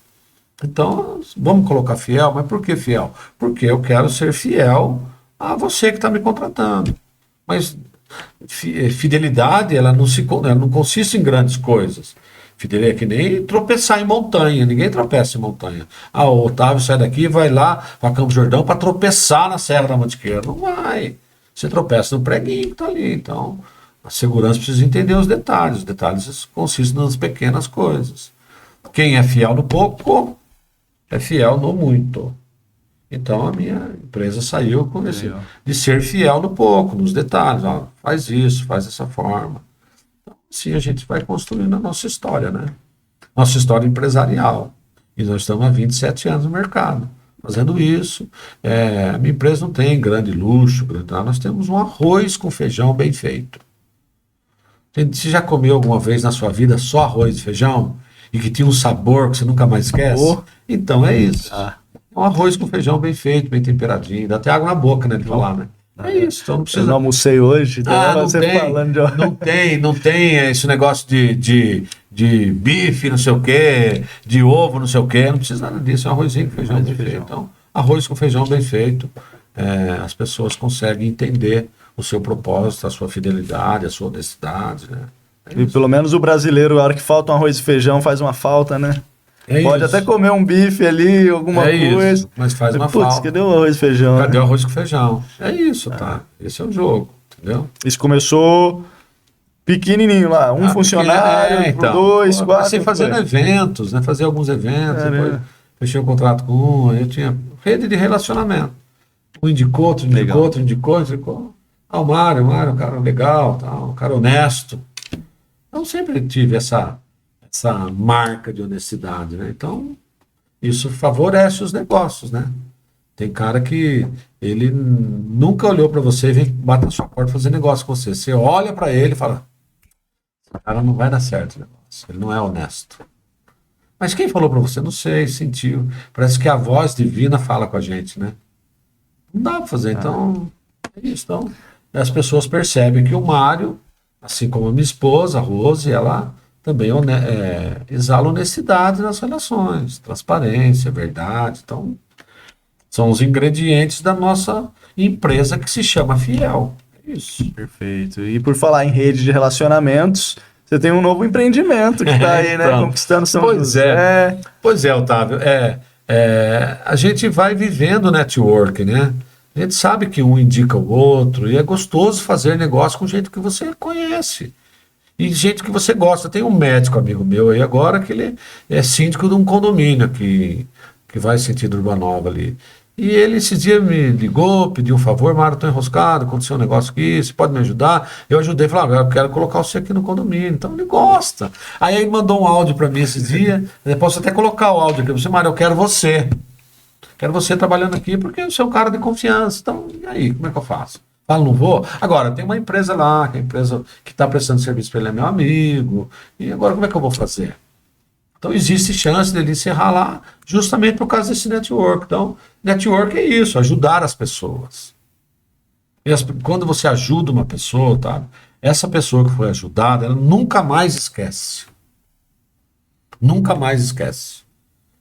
Então, vamos colocar fiel, mas por que fiel? Porque eu quero ser fiel a você que está me contratando. Mas fidelidade, ela não consiste em grandes coisas. Fidelidade é que nem tropeçar em montanha. Ninguém tropeça em montanha. O Otávio sai daqui e vai lá para Campos do Jordão para tropeçar na Serra da Mantiqueira. Não vai. Você tropeça no preguinho que está ali. Então, a segurança precisa entender os detalhes. Os detalhes consistem nas pequenas coisas. Quem é fiel no pouco, é fiel no muito. Então, a minha empresa saiu com esse de ser fiel no pouco, nos detalhes. Faz isso, faz dessa forma. Então, assim a gente vai construindo a nossa história, né? Nossa história empresarial. E nós estamos há 27 anos no mercado fazendo isso. A minha empresa não tem grande luxo, nós temos um arroz com feijão bem feito. Você já comeu alguma vez na sua vida só arroz e feijão? E que tinha um sabor que você nunca mais esquece? Então é isso. É um arroz com feijão bem feito, bem temperadinho. Dá até água na boca, né, de falar, né? É isso, então não precisa... Eu não almocei hoje, então você falando de... Não tem esse negócio de bife, não sei o quê, de ovo, não sei o quê, não precisa nada disso, é um arrozinho com feijão bem feito. Então, arroz com feijão bem feito, as pessoas conseguem entender o seu propósito, a sua fidelidade, a sua honestidade, né? E pelo menos o brasileiro, a hora que falta um arroz e feijão, faz uma falta, né? Pode isso. até comer um bife ali, alguma coisa. Isso, mas faz uma Putz, falta. cadê o arroz e feijão? Cadê né? o arroz com feijão? É isso, tá? Esse é o jogo, entendeu? Isso começou pequenininho lá, um funcionário, então. dois, Pô, quatro. comecei fazendo foi. eventos, né? Fazia alguns eventos, Caramba. depois fechei o contrato com um, aí eu tinha rede de relacionamento. Um indicou, outro indicou, Legal. outro indicou. Ah, o Mário, um cara legal, tal, um cara honesto. Eu sempre tive essa marca de honestidade, né? Então, isso favorece os negócios, né? Tem cara que ele nunca olhou para você e vem bater na sua porta fazer negócio com você. Você olha para ele e fala: esse cara não vai dar certo o negócio, ele não é honesto. Mas quem falou para você? Não sei, sentiu. Parece que a voz divina fala com a gente, né? Não dá para fazer, então é isso. Então, as pessoas percebem que o Mário, assim como a minha esposa, a Rose, ela também exala honestidade nas relações, transparência, verdade. Então, são os ingredientes da nossa empresa que se chama Fiel. É isso. Perfeito. E por falar em rede de relacionamentos, você tem um novo empreendimento que está aí, né? Então, Conquistando São pois José. Pois é, Otávio. A gente vai vivendo network, né? A gente sabe que um indica o outro e é gostoso fazer negócio com gente que você conhece. E gente que você gosta. Tem um médico amigo meu aí agora que ele é síndico de um condomínio que vai sentido Urbanova ali. E ele esses dias me ligou, pediu um favor: Mário, estou enroscado, aconteceu um negócio aqui, você pode me ajudar? Eu ajudei, falei: eu quero colocar você aqui no condomínio. Então ele gosta. Aí ele mandou um áudio para mim esses dias, eu posso até colocar o áudio aqui. Você, Mário, eu quero você. Quero você trabalhando aqui porque você é um cara de confiança. Então, e aí, como é que eu faço? Falo, não vou? Agora, tem uma empresa lá, que é a empresa que está prestando serviço para ele é meu amigo. E agora, como é que eu vou fazer? Então, existe chance dele encerrar lá justamente por causa desse network. Então, network é isso, ajudar as pessoas. E quando você ajuda uma pessoa, tá? Essa pessoa que foi ajudada, ela nunca mais esquece. Nunca mais esquece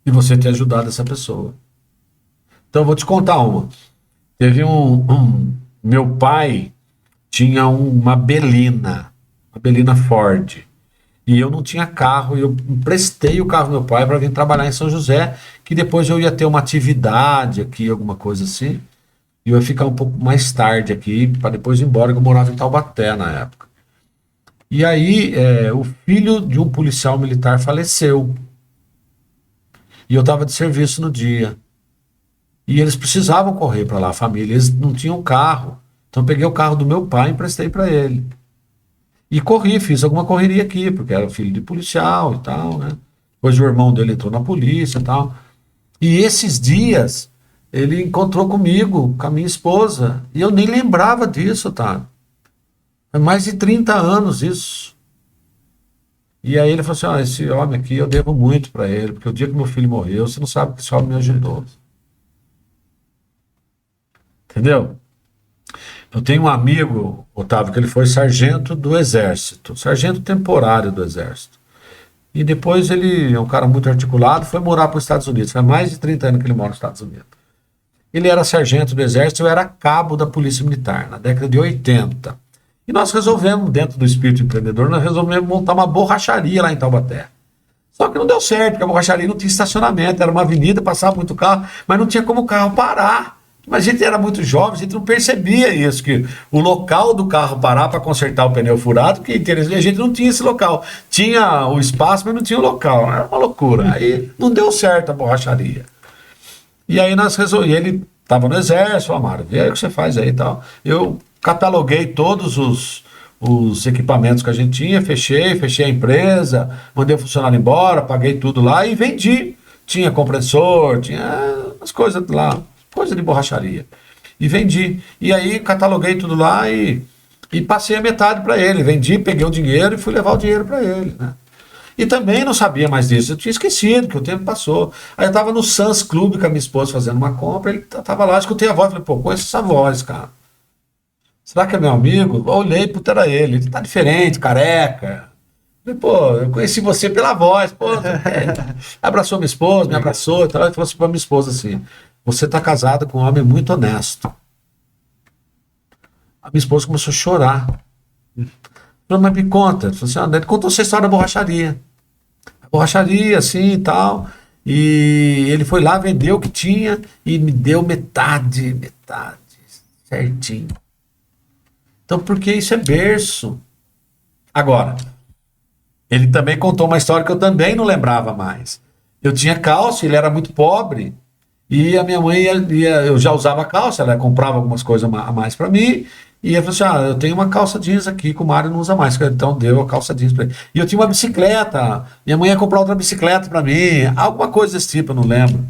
de você ter ajudado essa pessoa. Então, eu vou te contar uma. Teve meu pai tinha uma Belina Ford. E eu não tinha carro, e eu emprestei o carro do meu pai para vir trabalhar em São José, que depois eu ia ter uma atividade aqui, alguma coisa assim, e eu ia ficar um pouco mais tarde aqui, para depois ir embora, que eu morava em Taubaté na época. E aí, o filho de um policial militar faleceu. E eu estava de serviço no dia. E eles precisavam correr para lá, a família, eles não tinham carro. Então eu peguei o carro do meu pai e emprestei para ele. E corri, fiz alguma correria aqui, porque era filho de policial e tal, né? Depois o irmão dele entrou na polícia e tal. E esses dias, ele encontrou comigo, com a minha esposa, e eu nem lembrava disso, tá? É mais de 30 anos isso. E aí ele falou assim: esse homem aqui eu devo muito para ele, porque o dia que meu filho morreu, você não sabe que esse homem me ajudou. Entendeu? Eu tenho um amigo, Otávio, que ele foi sargento do Exército, sargento temporário do Exército. E depois ele é um cara muito articulado, foi morar para os Estados Unidos. Faz mais de 30 anos que ele mora nos Estados Unidos. Ele era sargento do Exército, eu era cabo da Polícia Militar, na década de 80. E nós resolvemos, dentro do espírito empreendedor, nós resolvemos montar uma borracharia lá em Taubaté. Só que não deu certo, porque a borracharia não tinha estacionamento, era uma avenida, passava muito carro, mas não tinha como o carro parar. Mas a gente era muito jovem, a gente não percebia isso, que o local do carro parar para consertar o pneu furado, que a gente não tinha esse local. Tinha o espaço, mas não tinha o local. Era uma loucura. Aí não deu certo a borracharia. E aí nós resolvemos. Ele estava no Exército, falou: Mário, vê aí o que você faz aí e tal. Eu cataloguei todos os equipamentos que a gente tinha, fechei a empresa, mandei o funcionário embora, paguei tudo lá e vendi. Tinha compressor, tinha as coisas lá. Coisa de borracharia. E vendi. E aí cataloguei tudo lá e passei a metade para ele. Vendi, peguei o dinheiro e fui levar o dinheiro para ele, né? E também não sabia mais disso. Eu tinha esquecido que o tempo passou. Aí eu estava no Suns Club com a minha esposa fazendo uma compra. Ele estava lá, escutei a voz. Falei: pô, conheço essa voz, cara. Será que é meu amigo? Eu olhei, puta, era ele. Ele tá diferente, careca. Falei: pô, eu conheci você pela voz. Pô, abraçou minha esposa, me abraçou e tal. Ele falou assim pra minha esposa assim: você está casado com um homem muito honesto. A minha esposa começou a chorar. Falei: mas me conta. Ele falou assim: ele contou essa história da borracharia. borracharia, assim e tal. E ele foi lá, vendeu o que tinha e me deu metade, certinho. Então, porque isso é berço. Agora, ele também contou uma história que eu também não lembrava mais. Eu tinha calça, ele era muito pobre, e a minha mãe, eu já usava calça, ela comprava algumas coisas a mais para mim, e ela falou assim, eu tenho uma calça jeans aqui que o Mário não usa mais, então deu a calça jeans para ele. E eu tinha uma bicicleta, minha mãe ia comprar outra bicicleta para mim, alguma coisa desse tipo, eu não lembro.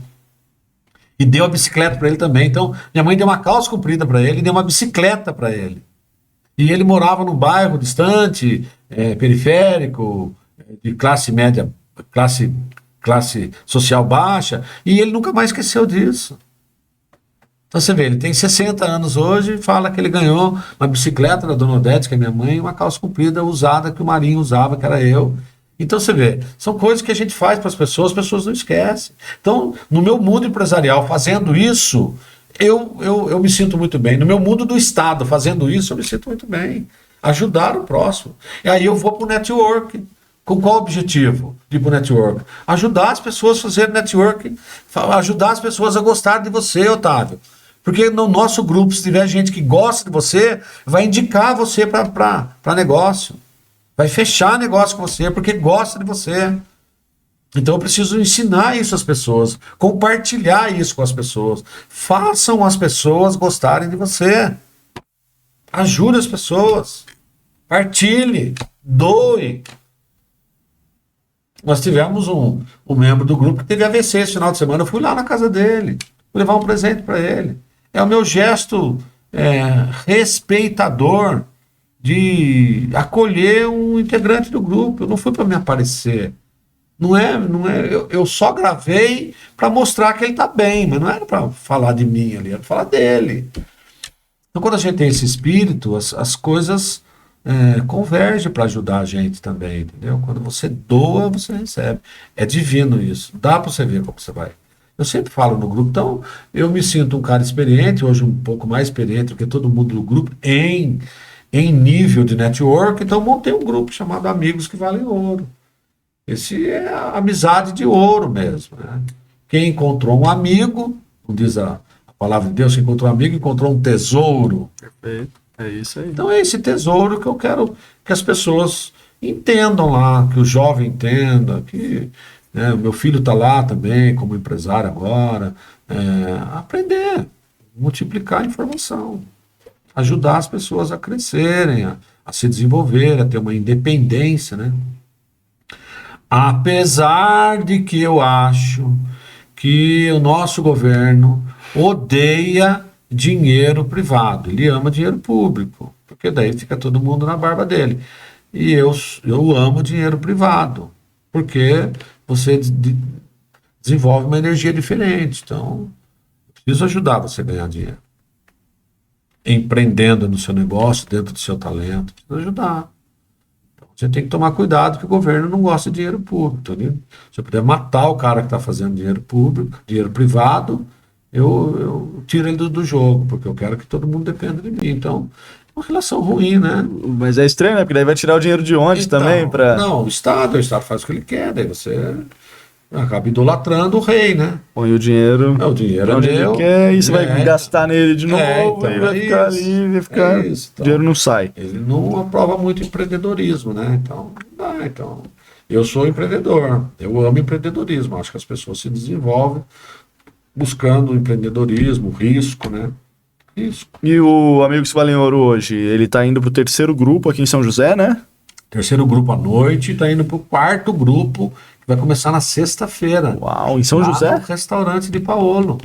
E deu a bicicleta para ele também, então minha mãe deu uma calça comprida para ele e deu uma bicicleta para ele. E ele morava num bairro distante, periférico, de classe média, classe social baixa, e ele nunca mais esqueceu disso. Então você vê, ele tem 60 anos hoje e fala que ele ganhou uma bicicleta da Dona Odete, que é minha mãe, e uma calça comprida usada que o Marinho usava, que era eu. Então você vê, são coisas que a gente faz para as pessoas não esquecem. Então, no meu mundo empresarial, fazendo isso, eu me sinto muito bem. No meu mundo do Estado, fazendo isso, eu me sinto muito bem. Ajudar o próximo. E aí eu vou para o network. Com qual objetivo de ir para o network? Ajudar as pessoas a fazer network, ajudar as pessoas a gostar de você, Otávio. Porque no nosso grupo, se tiver gente que gosta de você, vai indicar você para negócio. Vai fechar negócio com você, porque gosta de você. Então eu preciso ensinar isso às pessoas, compartilhar isso com as pessoas. Façam as pessoas gostarem de você. Ajude as pessoas. Partilhe. Doe. Nós tivemos um membro do grupo que teve AVC esse final de semana. Eu fui lá na casa dele, fui levar um presente para ele. É o meu gesto respeitador de acolher um integrante do grupo. Eu não fui para me aparecer. Não é, eu só gravei para mostrar que ele está bem, mas não era para falar de mim ali, era para falar dele. Então, quando a gente tem esse espírito, as coisas convergem para ajudar a gente também, entendeu? Quando você doa, você recebe. É divino isso. Dá para você ver como você vai. Eu sempre falo no grupo, então eu me sinto um cara experiente, hoje um pouco mais experiente do que todo mundo do grupo, em nível de network, então montei um grupo chamado Amigos que Valem Ouro. Esse é a amizade de ouro mesmo, né? Quem encontrou um amigo, como diz a palavra de Deus, quem encontrou um amigo, encontrou um tesouro. Perfeito, é isso aí. Então é esse tesouro que eu quero que as pessoas entendam lá, que o jovem entenda, que o meu filho está lá também, como empresário agora, aprender, multiplicar a informação, ajudar as pessoas a crescerem, a se desenvolver, a ter uma independência, né? Apesar de que eu acho que o nosso governo odeia dinheiro privado, ele ama dinheiro público, porque daí fica todo mundo na barba dele. E eu amo dinheiro privado, porque você desenvolve uma energia diferente. Então, eu preciso ajudar você a ganhar dinheiro. Empreendendo no seu negócio, dentro do seu talento, preciso ajudar. Você tem que tomar cuidado que o governo não gosta de dinheiro público. Entendeu? Se eu puder matar o cara que está fazendo dinheiro público, dinheiro privado, eu tiro ele do jogo, porque eu quero que todo mundo dependa de mim. Então, é uma relação ruim, né? Mas é estranho, né? Porque daí vai tirar o dinheiro de onde Então, também? Não, o Estado faz o que ele quer, daí você acaba idolatrando o rei, né? Põe o dinheiro, O dinheiro onde é meu. ele quer, e você vai gastar nele de novo, então, e vai ficar ali, vai ficar... então. O dinheiro não sai. Ele não aprova muito empreendedorismo, né? Então, não dá, então. Eu sou empreendedor, eu amo empreendedorismo, acho que as pessoas se desenvolvem buscando empreendedorismo, risco, né? Risco. E o Amigos que Valem Ouro hoje, ele tá indo pro terceiro grupo aqui em São José, né? Terceiro grupo à noite, tá indo pro quarto grupo, que vai começar na sexta-feira. Uau, em São lá José? No restaurante de Paolo.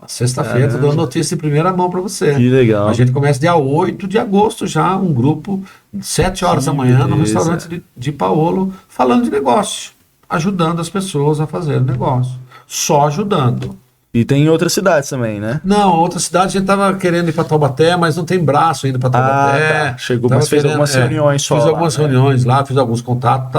Sexta-feira, tô dando notícia de primeira mão para você. Que legal. A gente começa dia 8 de agosto já, um grupo, 7 horas da manhã, no restaurante de Paolo, falando de negócio, ajudando as pessoas a fazer negócio. Só ajudando. E tem em outras cidades também, né? Não, outra cidade a gente tava querendo ir para Taubaté, mas não tem braço ainda para Taubaté. Tá. Chegou, mas fez algumas reuniões só. Fiz lá, algumas né? reuniões lá, fiz alguns contatos,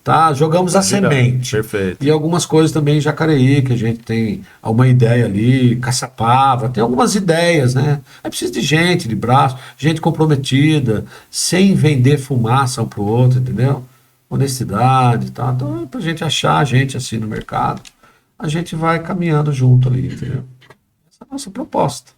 tá. Jogamos a semente. Perfeito. E algumas coisas também em Jacareí, que a gente tem uma ideia ali, Caçapava, tem algumas ideias, né? É preciso de gente, de braço, gente comprometida, sem vender fumaça um pro outro, entendeu? honestidade, tá? Então, pra gente achar a gente assim no mercado, a gente vai caminhando junto ali, entendeu? Essa é a nossa proposta.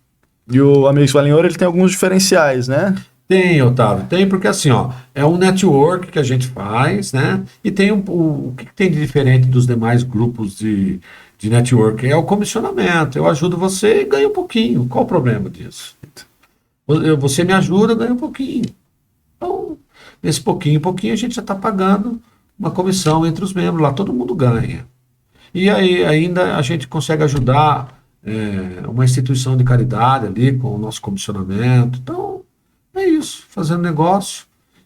E o Amigos Valem Ouro, ele tem alguns diferenciais, né? Tem, Otávio, tem, porque assim, ó, é um network que a gente faz, né? E tem o que tem de diferente dos demais grupos de network? É o comissionamento. Eu ajudo você e ganho um pouquinho. Qual o problema disso? Você me ajuda, eu ganho um pouquinho. Então, nesse pouquinho, a gente já está pagando uma comissão entre os membros lá, todo mundo ganha. E aí ainda a gente consegue ajudar uma instituição de caridade ali com o nosso comissionamento. Então, é isso, fazendo negócio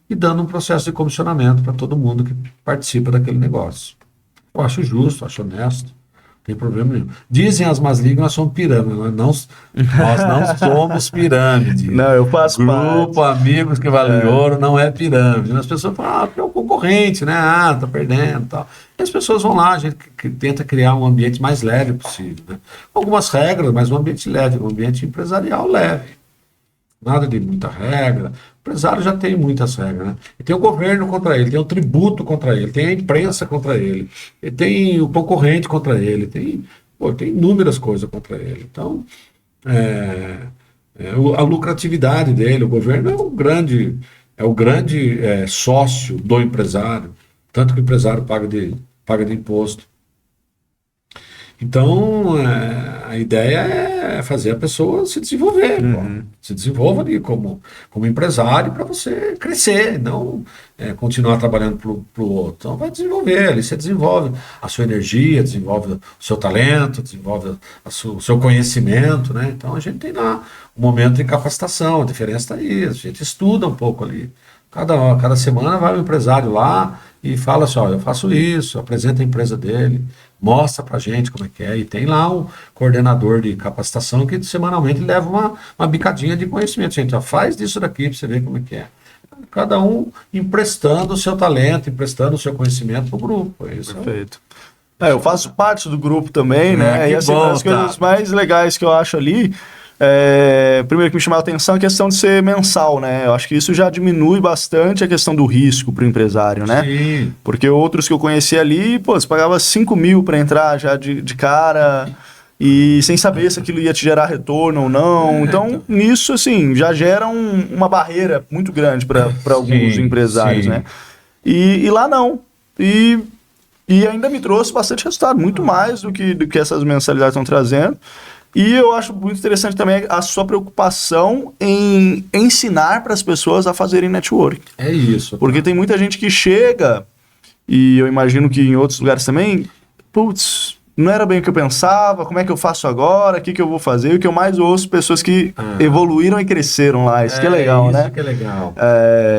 e dando um processo de comissionamento para todo mundo que participa daquele negócio. Eu acho justo, acho honesto, não tem problema nenhum. Dizem as más línguas que nós somos pirâmide, nós não somos pirâmide. Não, eu faço Grupo Amigos que Valem Ouro não é pirâmide. As pessoas falam, porque é o concorrente, né? Tá perdendo e tal. E as pessoas vão lá, a gente tenta criar um ambiente mais leve possível, né? Algumas regras, mas um ambiente leve, um ambiente empresarial leve. Nada de muita regra. O empresário já tem muitas regras, né? E tem o governo contra ele, tem o tributo contra ele, tem a imprensa contra ele, e tem o concorrente contra ele, tem inúmeras coisas contra ele. Então, a lucratividade dele, o governo é o grande sócio do empresário, tanto que o empresário paga de imposto. Então, a ideia é fazer a pessoa se desenvolver, se desenvolva ali como empresário para você crescer, não continuar trabalhando para o outro. Então, vai desenvolver, ali você desenvolve a sua energia, desenvolve o seu talento, desenvolve o seu conhecimento, né? Então, a gente tem lá um momento de capacitação, a diferença está aí, a gente estuda um pouco ali. Cada semana vai um empresário lá e fala assim, ó, eu faço isso, apresenta a empresa dele, mostra pra gente como é que é, e tem lá um coordenador de capacitação que semanalmente leva uma bicadinha de conhecimento. Gente, ó, faz disso daqui pra você ver como é que é. Cada um emprestando o seu talento, emprestando o seu conhecimento pro grupo. Isso. Perfeito. Eu faço parte do grupo também, né? E assim, bom, as coisas mais legais que eu acho ali, primeiro que me chamou a atenção é a questão de ser mensal, né? Eu acho que isso já diminui bastante a questão do risco para o empresário, né? Sim. Porque outros que eu conheci ali, pô, você pagava 5 mil para entrar já de cara e sem saber se aquilo ia te gerar retorno ou não. Então, nisso, assim, já gera uma barreira muito grande para alguns empresários, né? E lá não. E ainda me trouxe bastante resultado, muito mais do que essas mensalidades estão trazendo. E eu acho muito interessante também a sua preocupação em ensinar para as pessoas a fazerem network. É isso. Porque tem muita gente que chega, e eu imagino que em outros lugares também, putz, não era bem o que eu pensava, como é que eu faço agora, o que eu vou fazer? E o que eu mais ouço, pessoas que evoluíram e cresceram lá, isso que é legal, né? Isso que é legal.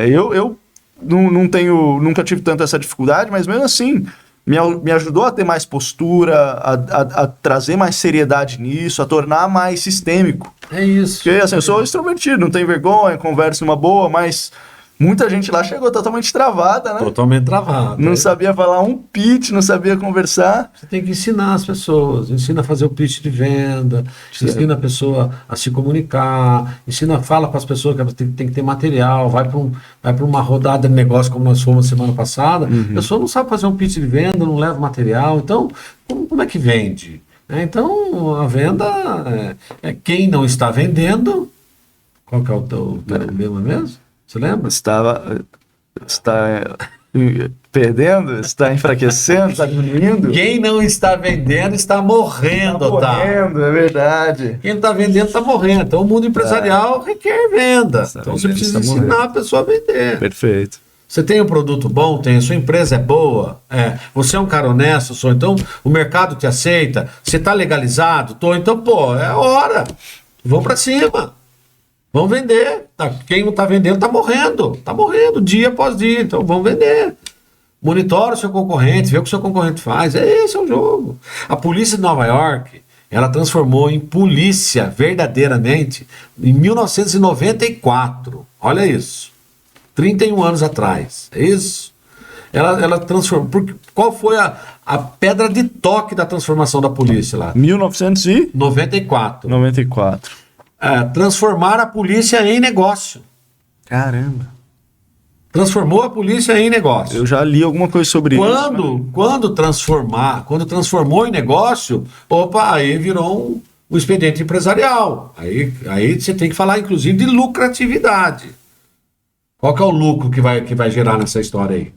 Eu nunca tive tanta essa dificuldade, mas mesmo assim, me ajudou a ter mais postura, a trazer mais seriedade nisso, a tornar mais sistêmico. É isso. Porque assim, eu sou extrovertido, não tenho vergonha, converso numa boa, mas muita gente lá chegou totalmente travada, né? Totalmente travada. Não sabia falar um pitch, não sabia conversar. Você tem que ensinar as pessoas, ensina a fazer o pitch de venda, ensina a pessoa a se comunicar, fala para as pessoas que tem que ter material, vai para uma rodada de negócio como nós fomos semana passada, a pessoa não sabe fazer um pitch de venda, não leva material, então como é que vende? Então a venda é quem não está vendendo. Qual que é o teu lema mesmo? Você lembra? Está perdendo, está enfraquecendo, está diminuindo. Quem não está vendendo está morrendo, Está morrendo, é verdade. Quem não está vendendo está morrendo. Então o mundo empresarial requer venda. Então você precisa ensinar a pessoa a vender. Perfeito. Você tem um produto bom? Tem. A sua empresa é boa? Você é um cara honesto? Então o mercado te aceita? Você está legalizado? Então, é hora. Vamos para cima. Vamos vender. Quem não está vendendo está morrendo dia após dia. Então vamos vender. Monitora o seu concorrente, vê o que o seu concorrente faz. Esse é o jogo. A polícia de Nova York, ela transformou em polícia verdadeiramente em 1994. Olha isso. 31 anos atrás. É isso. Ela transformou. Qual foi a pedra de toque da transformação da polícia lá? 1994. 94. Transformar a polícia em negócio. Caramba. Transformou a polícia em negócio. Eu já li alguma coisa sobre isso. Quando transformou em negócio, opa, aí virou um expediente empresarial. Aí você tem que falar, inclusive, de lucratividade. Qual que é o lucro que vai gerar nessa história aí?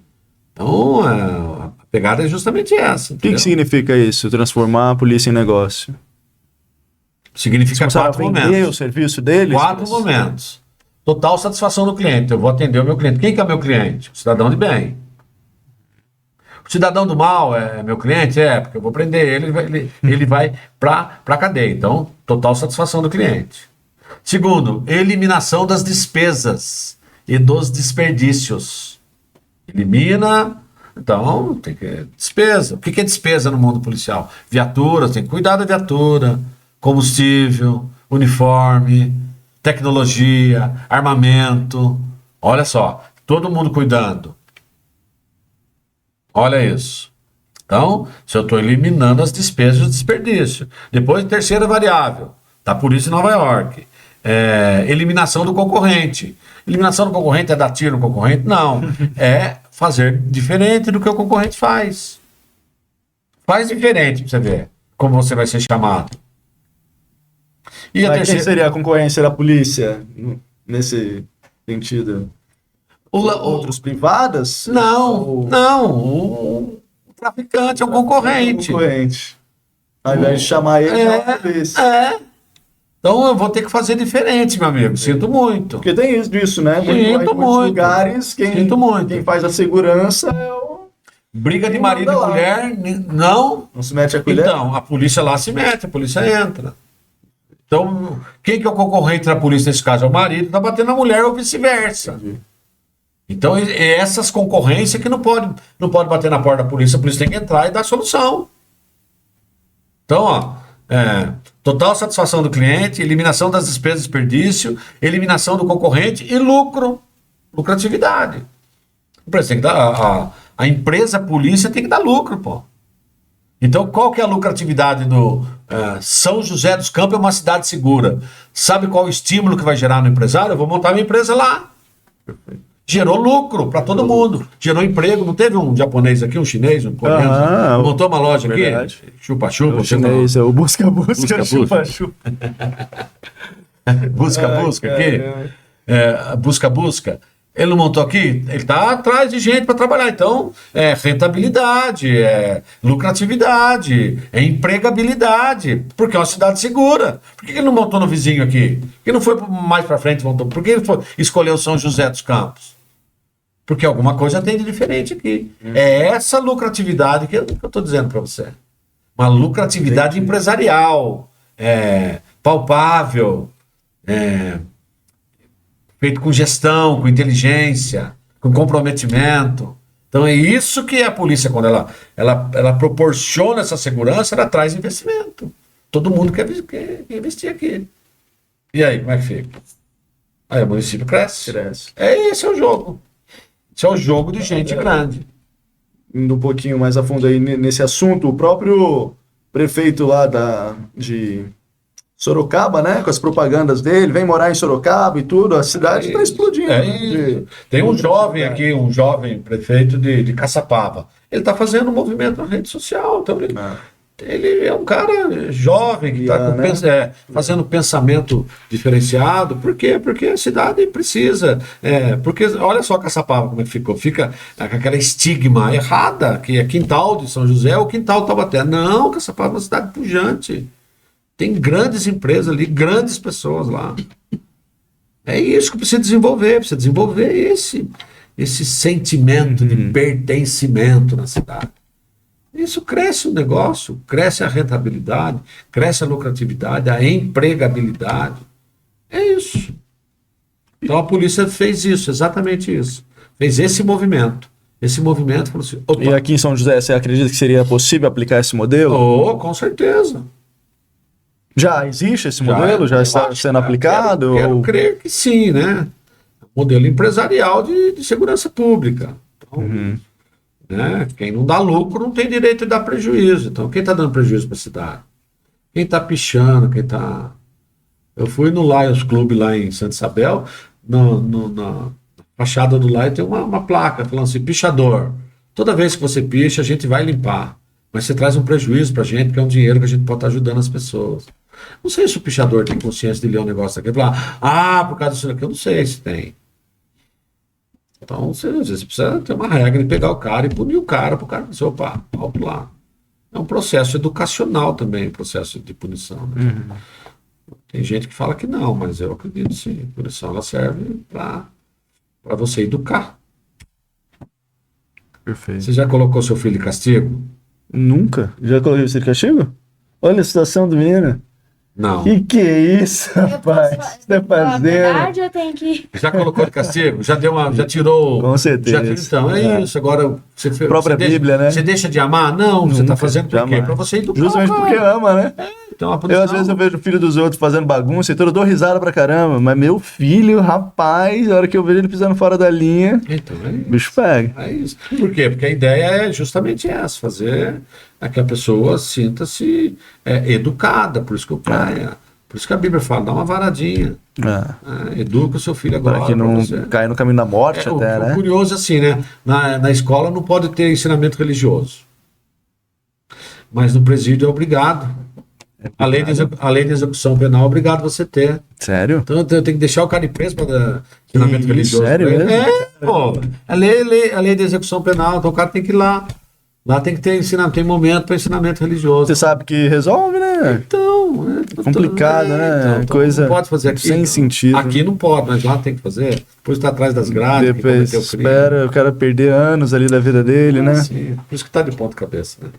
Então, a pegada é justamente essa. O que significa isso, transformar a polícia em negócio? Significa quatro momentos. O serviço deles? Quatro momentos. Total satisfação do cliente. Eu vou atender o meu cliente. Quem que é meu cliente? O cidadão de bem. O cidadão do mal é meu cliente? É, porque eu vou prender ele, ele vai para a cadeia. Então, total satisfação do cliente. Segundo, eliminação das despesas e dos desperdícios. Elimina, então, tem que... Despesa. O que é despesa no mundo policial? Viaturas, tem que cuidar da viatura, combustível, uniforme, tecnologia, armamento. Olha só, todo mundo cuidando. Olha isso. Então, se eu estou eliminando as despesas e o desperdício. Depois, terceira variável, da polícia em Nova York. Eliminação do concorrente. Eliminação do concorrente é dar tiro no concorrente? Não. É fazer diferente do que o concorrente faz. Faz diferente para você ver como você vai ser chamado. E a terceira... Quem seria a concorrência da polícia nesse sentido? Outros privadas? Não. O traficante é um concorrente. Ao invés de chamar ele, é a polícia. Então eu vou ter que fazer diferente, meu amigo. Sinto muito. Porque tem disso, né? Em muitos lugares, quem faz a segurança é o... Briga de marido e mulher, não se mete a colher? Então, a polícia lá se mete, a polícia entra. Então, quem que é o concorrente da polícia nesse caso? É o marido, tá batendo na mulher ou vice-versa. Entendi. Então, é essas concorrências que não pode bater na porta da polícia, a polícia tem que entrar e dar solução. Então, total satisfação do cliente, eliminação das despesas de desperdício, eliminação do concorrente e lucratividade. Tem que dar, a empresa, a polícia tem que dar lucro, pô. Então, qual que é a lucratividade do São José dos Campos? É uma cidade segura. Sabe qual o estímulo que vai gerar no empresário? Eu vou montar minha empresa lá. Perfeito. Gerou lucro para todo mundo. Gerou emprego. Não teve um japonês aqui, um chinês, um coreano? Montou uma loja aqui? Chupa-chupa. O chinês, é o busca-busca, chupa-chupa. Busca-busca aqui. Busca-busca. Ele não montou aqui? Ele está atrás de gente para trabalhar. Então, é rentabilidade, é lucratividade, é empregabilidade, porque é uma cidade segura. Por que ele não montou no vizinho aqui? Por que não foi mais para frente? Por que ele escolheu São José dos Campos? Porque alguma coisa tem de diferente aqui. É essa lucratividade que eu estou dizendo para você. Uma lucratividade empresarial, palpável, feito com gestão, com inteligência, com comprometimento. Então é isso que é a polícia, quando ela proporciona essa segurança, ela traz investimento. Todo mundo quer investir aqui. E aí, como é que fica? Aí o município cresce. Esse é o jogo. Esse é o jogo de gente grande. Indo um pouquinho mais a fundo aí nesse assunto, o próprio prefeito lá de Sorocaba, né? Com as propagandas dele, vem morar em Sorocaba e tudo, a cidade está explodindo. Tem um jovem aqui, um jovem prefeito de Caçapava. Ele está fazendo um movimento na rede social. Então ele é um cara jovem que está fazendo pensamento diferenciado. Por quê? Porque a cidade precisa. Porque olha só Caçapava como é que ficou. Fica com aquela estigma errada, que é quintal de São José ou quintal de Taubaté. Não, Caçapava é uma cidade pujante. Tem grandes empresas ali, grandes pessoas lá. É isso que precisa desenvolver esse sentimento de pertencimento na cidade. Isso cresce o negócio, cresce a rentabilidade, cresce a lucratividade, a empregabilidade. É isso. Então a polícia fez isso, exatamente isso. Fez esse movimento. Esse movimento falou assim... Opa. E aqui em São José, você acredita que seria possível aplicar esse modelo? Com certeza. Já existe esse modelo? Já está sendo aplicado? Quero crer que sim, né? Modelo empresarial de segurança pública. Então, né? Quem não dá lucro não tem direito de dar prejuízo. Então, quem está dando prejuízo para a cidade? Quem está pichando, quem está... Eu fui no Lions Club lá em Santa Isabel, na fachada do lado tem uma placa falando assim, pichador. Toda vez que você picha, a gente vai limpar. Mas você traz um prejuízo pra gente, porque é um dinheiro que a gente pode estar ajudando as pessoas. Não sei se o pichador tem consciência de ler um negócio aqui e falar, por causa disso aqui, eu não sei se tem. Então, às vezes, você precisa ter uma regra de pegar o cara e punir o cara, para o cara dizer, opa, alto lá. É um processo educacional também, um processo de punição. Né? Tem gente que fala que não, mas eu acredito sim. A punição ela serve para você educar. Perfeito. Você já colocou seu filho de castigo? Nunca? Já coloquei você de castigo? Olha a situação do menino. Não. Que é isso, rapaz? Você tá fazendo? Verdade, eu tenho que... Já colocou de castigo? Já tirou? Com certeza. Então, é isso. Agora, você fez. Própria Bíblia, né? Você deixa de amar? Não, você está Nunca, fazendo por quê? jamais. Para você educar. Justamente porque ama, né? Então, a punição... Às vezes eu vejo o filho dos outros fazendo bagunça e tudo, eu dou risada pra caramba, mas meu filho, rapaz, a hora que eu vejo ele pisando fora da linha, Então, é isso. o bicho pega. É isso. Por quê? Porque a ideia é justamente essa, fazer que a pessoa sinta-se educada, por isso que por isso que a Bíblia fala, dá uma varadinha, educa o seu filho agora. Para que não você. caia no caminho da morte até, O né? curioso é assim, né? Na escola não pode ter ensinamento religioso, mas no presídio é obrigado. A lei de execução penal é obrigado você ter. Sério? Então eu tenho que deixar o cara de preso para dar ensinamento religioso. Sério pra ele. mesmo? Pô. A lei de execução penal, então o cara tem que ir lá. Lá tem que ter ensinamento, tem momento para ensinamento religioso. Você sabe que resolve, né? Então, complicado, né? Então, Coisa não pode fazer aqui. sem sentido. Aqui não pode, mas lá tem que fazer. Depois está atrás das grades, que Depois cometeu crime. espera o cara perder anos ali da vida dele, né? Sim, por isso que está de ponta cabeça, né?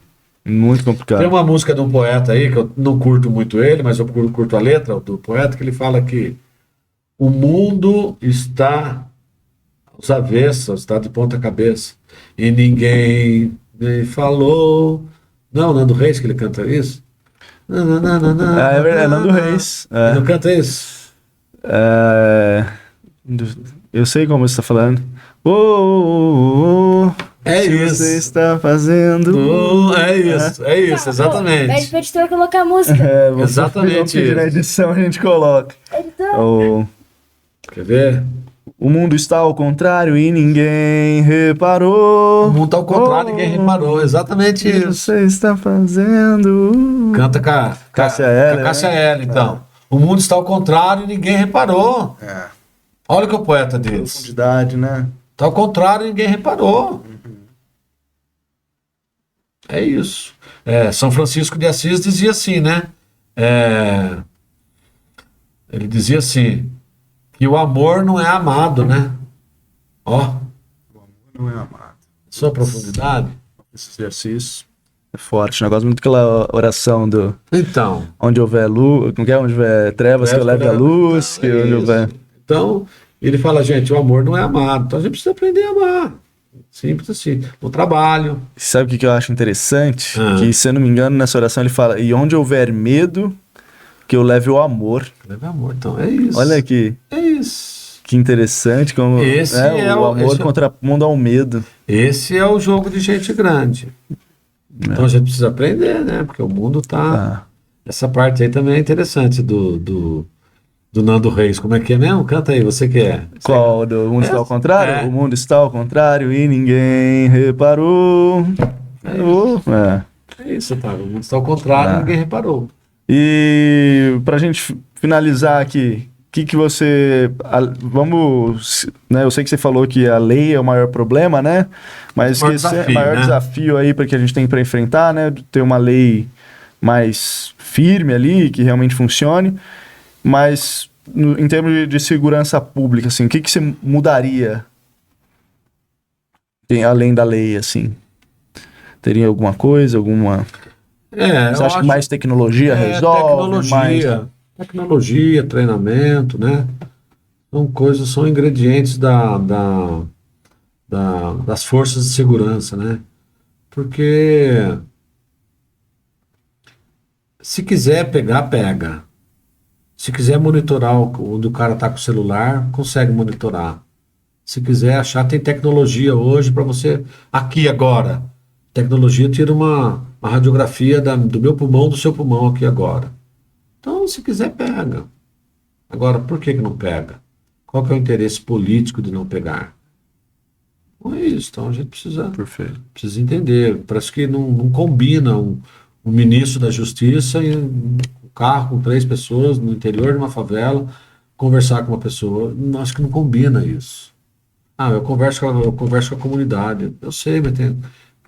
Muito complicado. Tem uma música de um poeta aí, que eu não curto muito ele, mas eu curto a letra do poeta, que ele fala que o mundo está aos avessos, está de ponta cabeça, e ninguém me falou... Não, Nando Reis que ele canta isso? É verdade, Nando Reis. Ele não canta isso? Eu sei como você está falando. Oh, É se isso. você está fazendo. É isso, exatamente. Pede pro editor colocar a música. Exatamente Pedir na isso. edição a gente coloca. Editor. Quer ver? O mundo está ao contrário e ninguém reparou. O mundo está ao contrário, ninguém reparou. Exatamente O que isso. você está fazendo? Canta com a Cássia Eller, com a Cássia Eller, então. O mundo está ao contrário e ninguém reparou. Olha o que o poeta diz. Profundidade, né? Está ao contrário e ninguém reparou. É isso. São Francisco de Assis dizia assim, né? Ele dizia assim, que o amor não é amado, né? Ó. Não é amado. Sua profundidade. Esse exercício é forte. Negócio muito aquela oração do Então. onde houver luz, como que é? Onde houver trevas, que eu leve a luz, que onde houver... Então, ele fala, gente, o amor não é amado. Então a gente precisa aprender a amar. Simples assim. No trabalho. Sabe o que eu acho interessante? Ah. Que, se eu não me engano, nessa oração ele fala, e onde houver medo, que eu leve o amor. Leve amor. Então é isso. Olha aqui, É isso. que interessante como Esse é o amor esse é- contrapondo ao medo. Esse é o jogo de gente grande. Então a gente precisa aprender, né? Porque o mundo tá. Essa parte aí também é interessante do Nando Reis. Como é que é mesmo? Canta aí, você que é. Qual? Do mundo está ao contrário? É. O mundo está ao contrário e ninguém reparou. É isso, tá? O mundo está ao contrário, ninguém reparou. E pra gente finalizar aqui, que você... vamos... Né, eu sei que você falou que a lei é o maior problema, né? Mas Maior que esse é o desafio, maior né? desafio aí para que a gente tem para enfrentar, né? Ter uma lei mais firme ali, que realmente funcione. Mas em termos de segurança pública, assim, o que você mudaria além da lei, assim? Teria alguma coisa, alguma... Você acha que mais tecnologia resolve? Tecnologia, treinamento, né? São ingredientes das forças de segurança, né? Porque se quiser pegar, pega. Se quiser monitorar onde o cara está com o celular, consegue monitorar. Se quiser achar, tem tecnologia hoje para você, aqui agora. Tecnologia tira uma radiografia do meu pulmão, do seu pulmão aqui agora. Então, se quiser, pega. Agora, por que não pega? Qual que é o interesse político de não pegar? Não é isso, então a gente Perfeito. precisa entender. Parece que não combina um ministro da Justiça em um carro com 3 pessoas no interior de uma favela conversar com uma pessoa. Acho que não combina isso. Eu converso com a comunidade. Eu sei, mas tem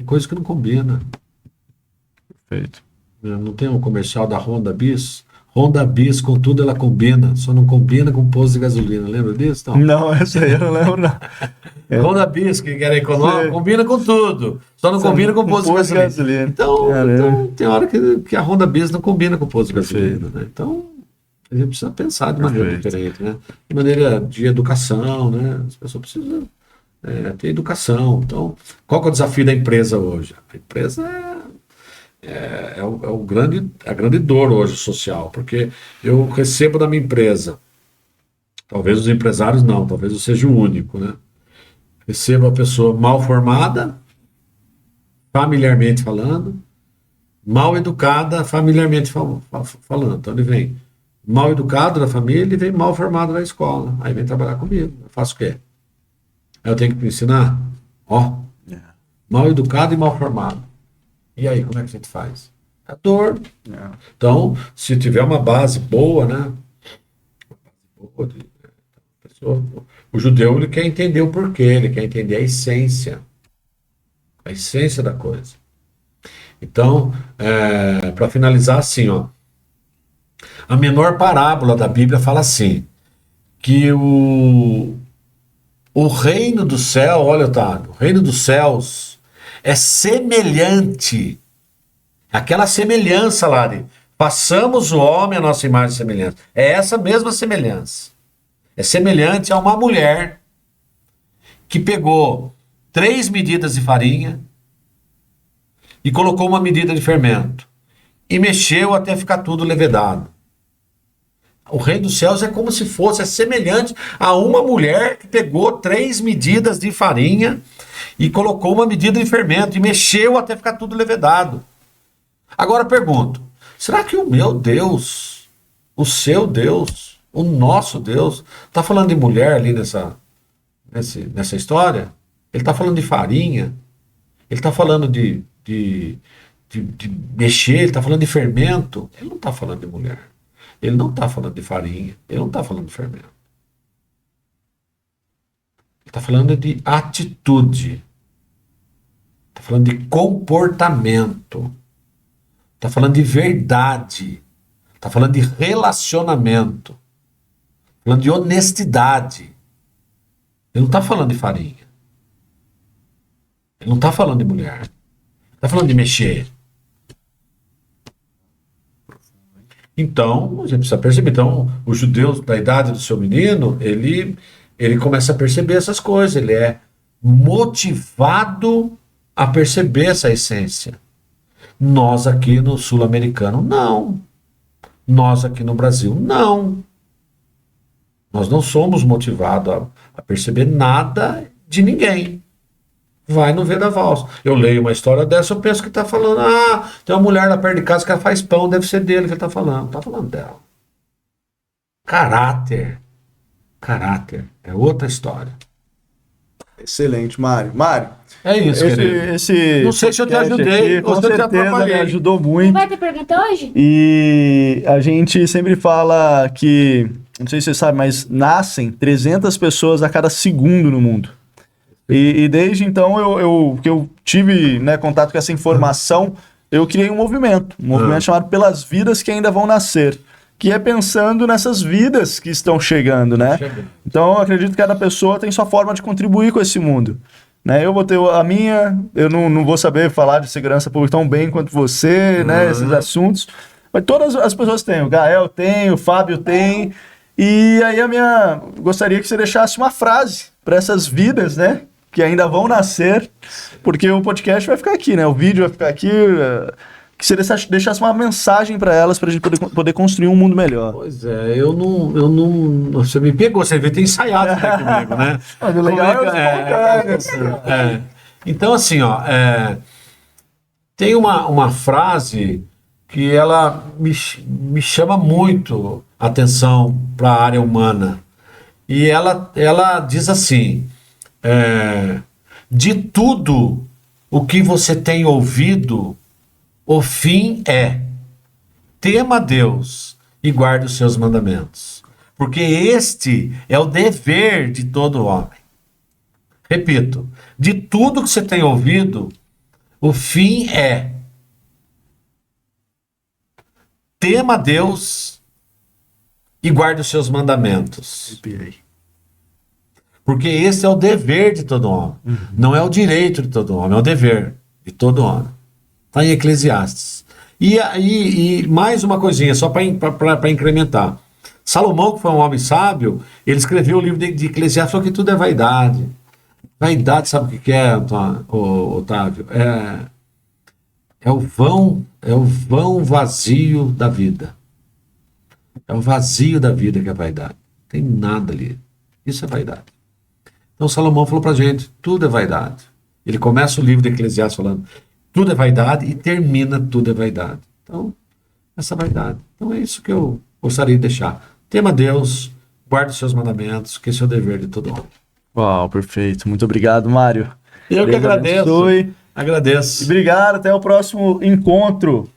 coisa que não combina. Perfeito. Não tem um comercial da Honda Bis? Honda Bis, contudo, ela combina, só não combina com posto de gasolina. Lembra disso? Não. Não, essa aí eu não lembro, não. Honda Bis, que era econômico, combina com tudo, só não combina com posto de gasolina. Então, tem hora que a Honda Bis não combina com o posto de gasolina, né? Então, a gente precisa pensar de maneira diferente, né? De maneira de educação, né? As pessoas precisam ter educação. Então, qual que é o desafio da empresa hoje? A empresa a grande dor hoje social, porque eu recebo da minha empresa, talvez os empresários não, talvez eu seja o único, né? Recebo a pessoa mal formada, familiarmente falando, mal educada, familiarmente falando. Então ele vem mal educado da família e vem mal formado da escola. Aí vem trabalhar comigo. Eu faço o quê? Aí eu tenho que ensinar? Mal educado e mal formado. E aí, como é que a gente faz? A dor. Então, se tiver uma base boa, né? O judeu, ele quer entender o porquê, ele quer entender a essência da coisa. Então, para finalizar assim, ó, a menor parábola da Bíblia fala assim, que o reino do céu, olha, Otávio, o reino dos céus é semelhante, aquela semelhança lá de façamos o homem a nossa imagem e semelhança. É essa mesma semelhança. É semelhante a uma mulher que pegou 3 medidas de farinha e colocou uma medida de fermento e mexeu até ficar tudo levedado. O reino dos céus é como se fosse, é semelhante a uma mulher que pegou 3 medidas de farinha e colocou uma medida de fermento e mexeu até ficar tudo levedado. Agora pergunto, será que o meu Deus, o seu Deus, o nosso Deus, está falando de mulher ali nessa história? Ele está falando de farinha? Ele está falando de mexer? Ele está falando de fermento? Ele não está falando de mulher. Ele não está falando de farinha. Ele não está falando de fermento. Ele está falando de atitude. Está falando de comportamento. Está falando de verdade. Está falando de relacionamento. Falando de honestidade. Ele não está falando de farinha. Ele não está falando de mulher. Ele está falando de mexer. Então, a gente precisa perceber. Então, o judeu da idade do seu menino, ele começa a perceber essas coisas. Ele é motivado a perceber essa essência. Nós aqui no sul-americano, não. Nós aqui no Brasil, não. Nós não somos motivados a perceber nada de ninguém. Vai no vendaval. Eu leio uma história dessa, eu penso que está falando, tem uma mulher lá perto de casa que ela faz pão, deve ser dele que ele está falando. Não está falando dela. Caráter. Caráter. É outra história. Excelente, Mário. Mário, é isso, querido. Não sei se eu te ajudei, com certeza me ajudou muito. Vai ter pergunta hoje? E a gente sempre fala que, não sei se você sabe, mas nascem 300 pessoas a cada segundo no mundo. E desde então que eu tive, né, contato com essa informação, eu criei um movimento chamado Pelas Vidas que Ainda Vão Nascer, que é pensando nessas vidas que estão chegando, né? Então eu acredito que cada pessoa tem sua forma de contribuir com esse mundo. Né? Eu vou ter a minha, eu não vou saber falar de segurança pública tão bem quanto você, né? Esses assuntos, mas todas as pessoas têm, o Gael tem, o Fábio tem, e aí gostaria que você deixasse uma frase para essas vidas, né? Que ainda vão nascer, porque o podcast vai ficar aqui, né? O vídeo vai ficar aqui. Que você deixasse uma mensagem para elas, para a gente poder construir um mundo melhor. Pois é, eu não. Você me pegou, você devia ter ensaiado comigo, né? Mas o legal Então, assim, ó, tem uma frase que ela me chama muito a atenção para a área humana. E ela diz assim: de tudo o que você tem ouvido, o fim é: tema a Deus e guarde os seus mandamentos, porque este é o dever de todo homem. Repito, de tudo que você tem ouvido, o fim é: tema a Deus e guarde os seus mandamentos. Respirei. Porque esse é o dever de todo homem. Não é o direito de todo homem, é o dever de todo homem. Está em Eclesiastes. E mais uma coisinha, só para incrementar. Salomão, que foi um homem sábio, ele escreveu o livro de Eclesiastes, falou que tudo é vaidade. Vaidade, sabe o que é, Otávio? É o vão vazio da vida. É o vazio da vida que é vaidade. Não tem nada ali. Isso é vaidade. Então Salomão falou pra gente, tudo é vaidade. Ele começa o livro de Eclesiastes falando, tudo é vaidade, e termina tudo é vaidade. Então, essa vaidade. Então é isso que eu gostaria de deixar. Tema Deus, guarde os seus mandamentos, que esse é o dever de todo homem. Uau, perfeito. Muito obrigado, Mário. Eu que Deus agradeço. abençoe. Agradeço. E obrigado, até o próximo encontro.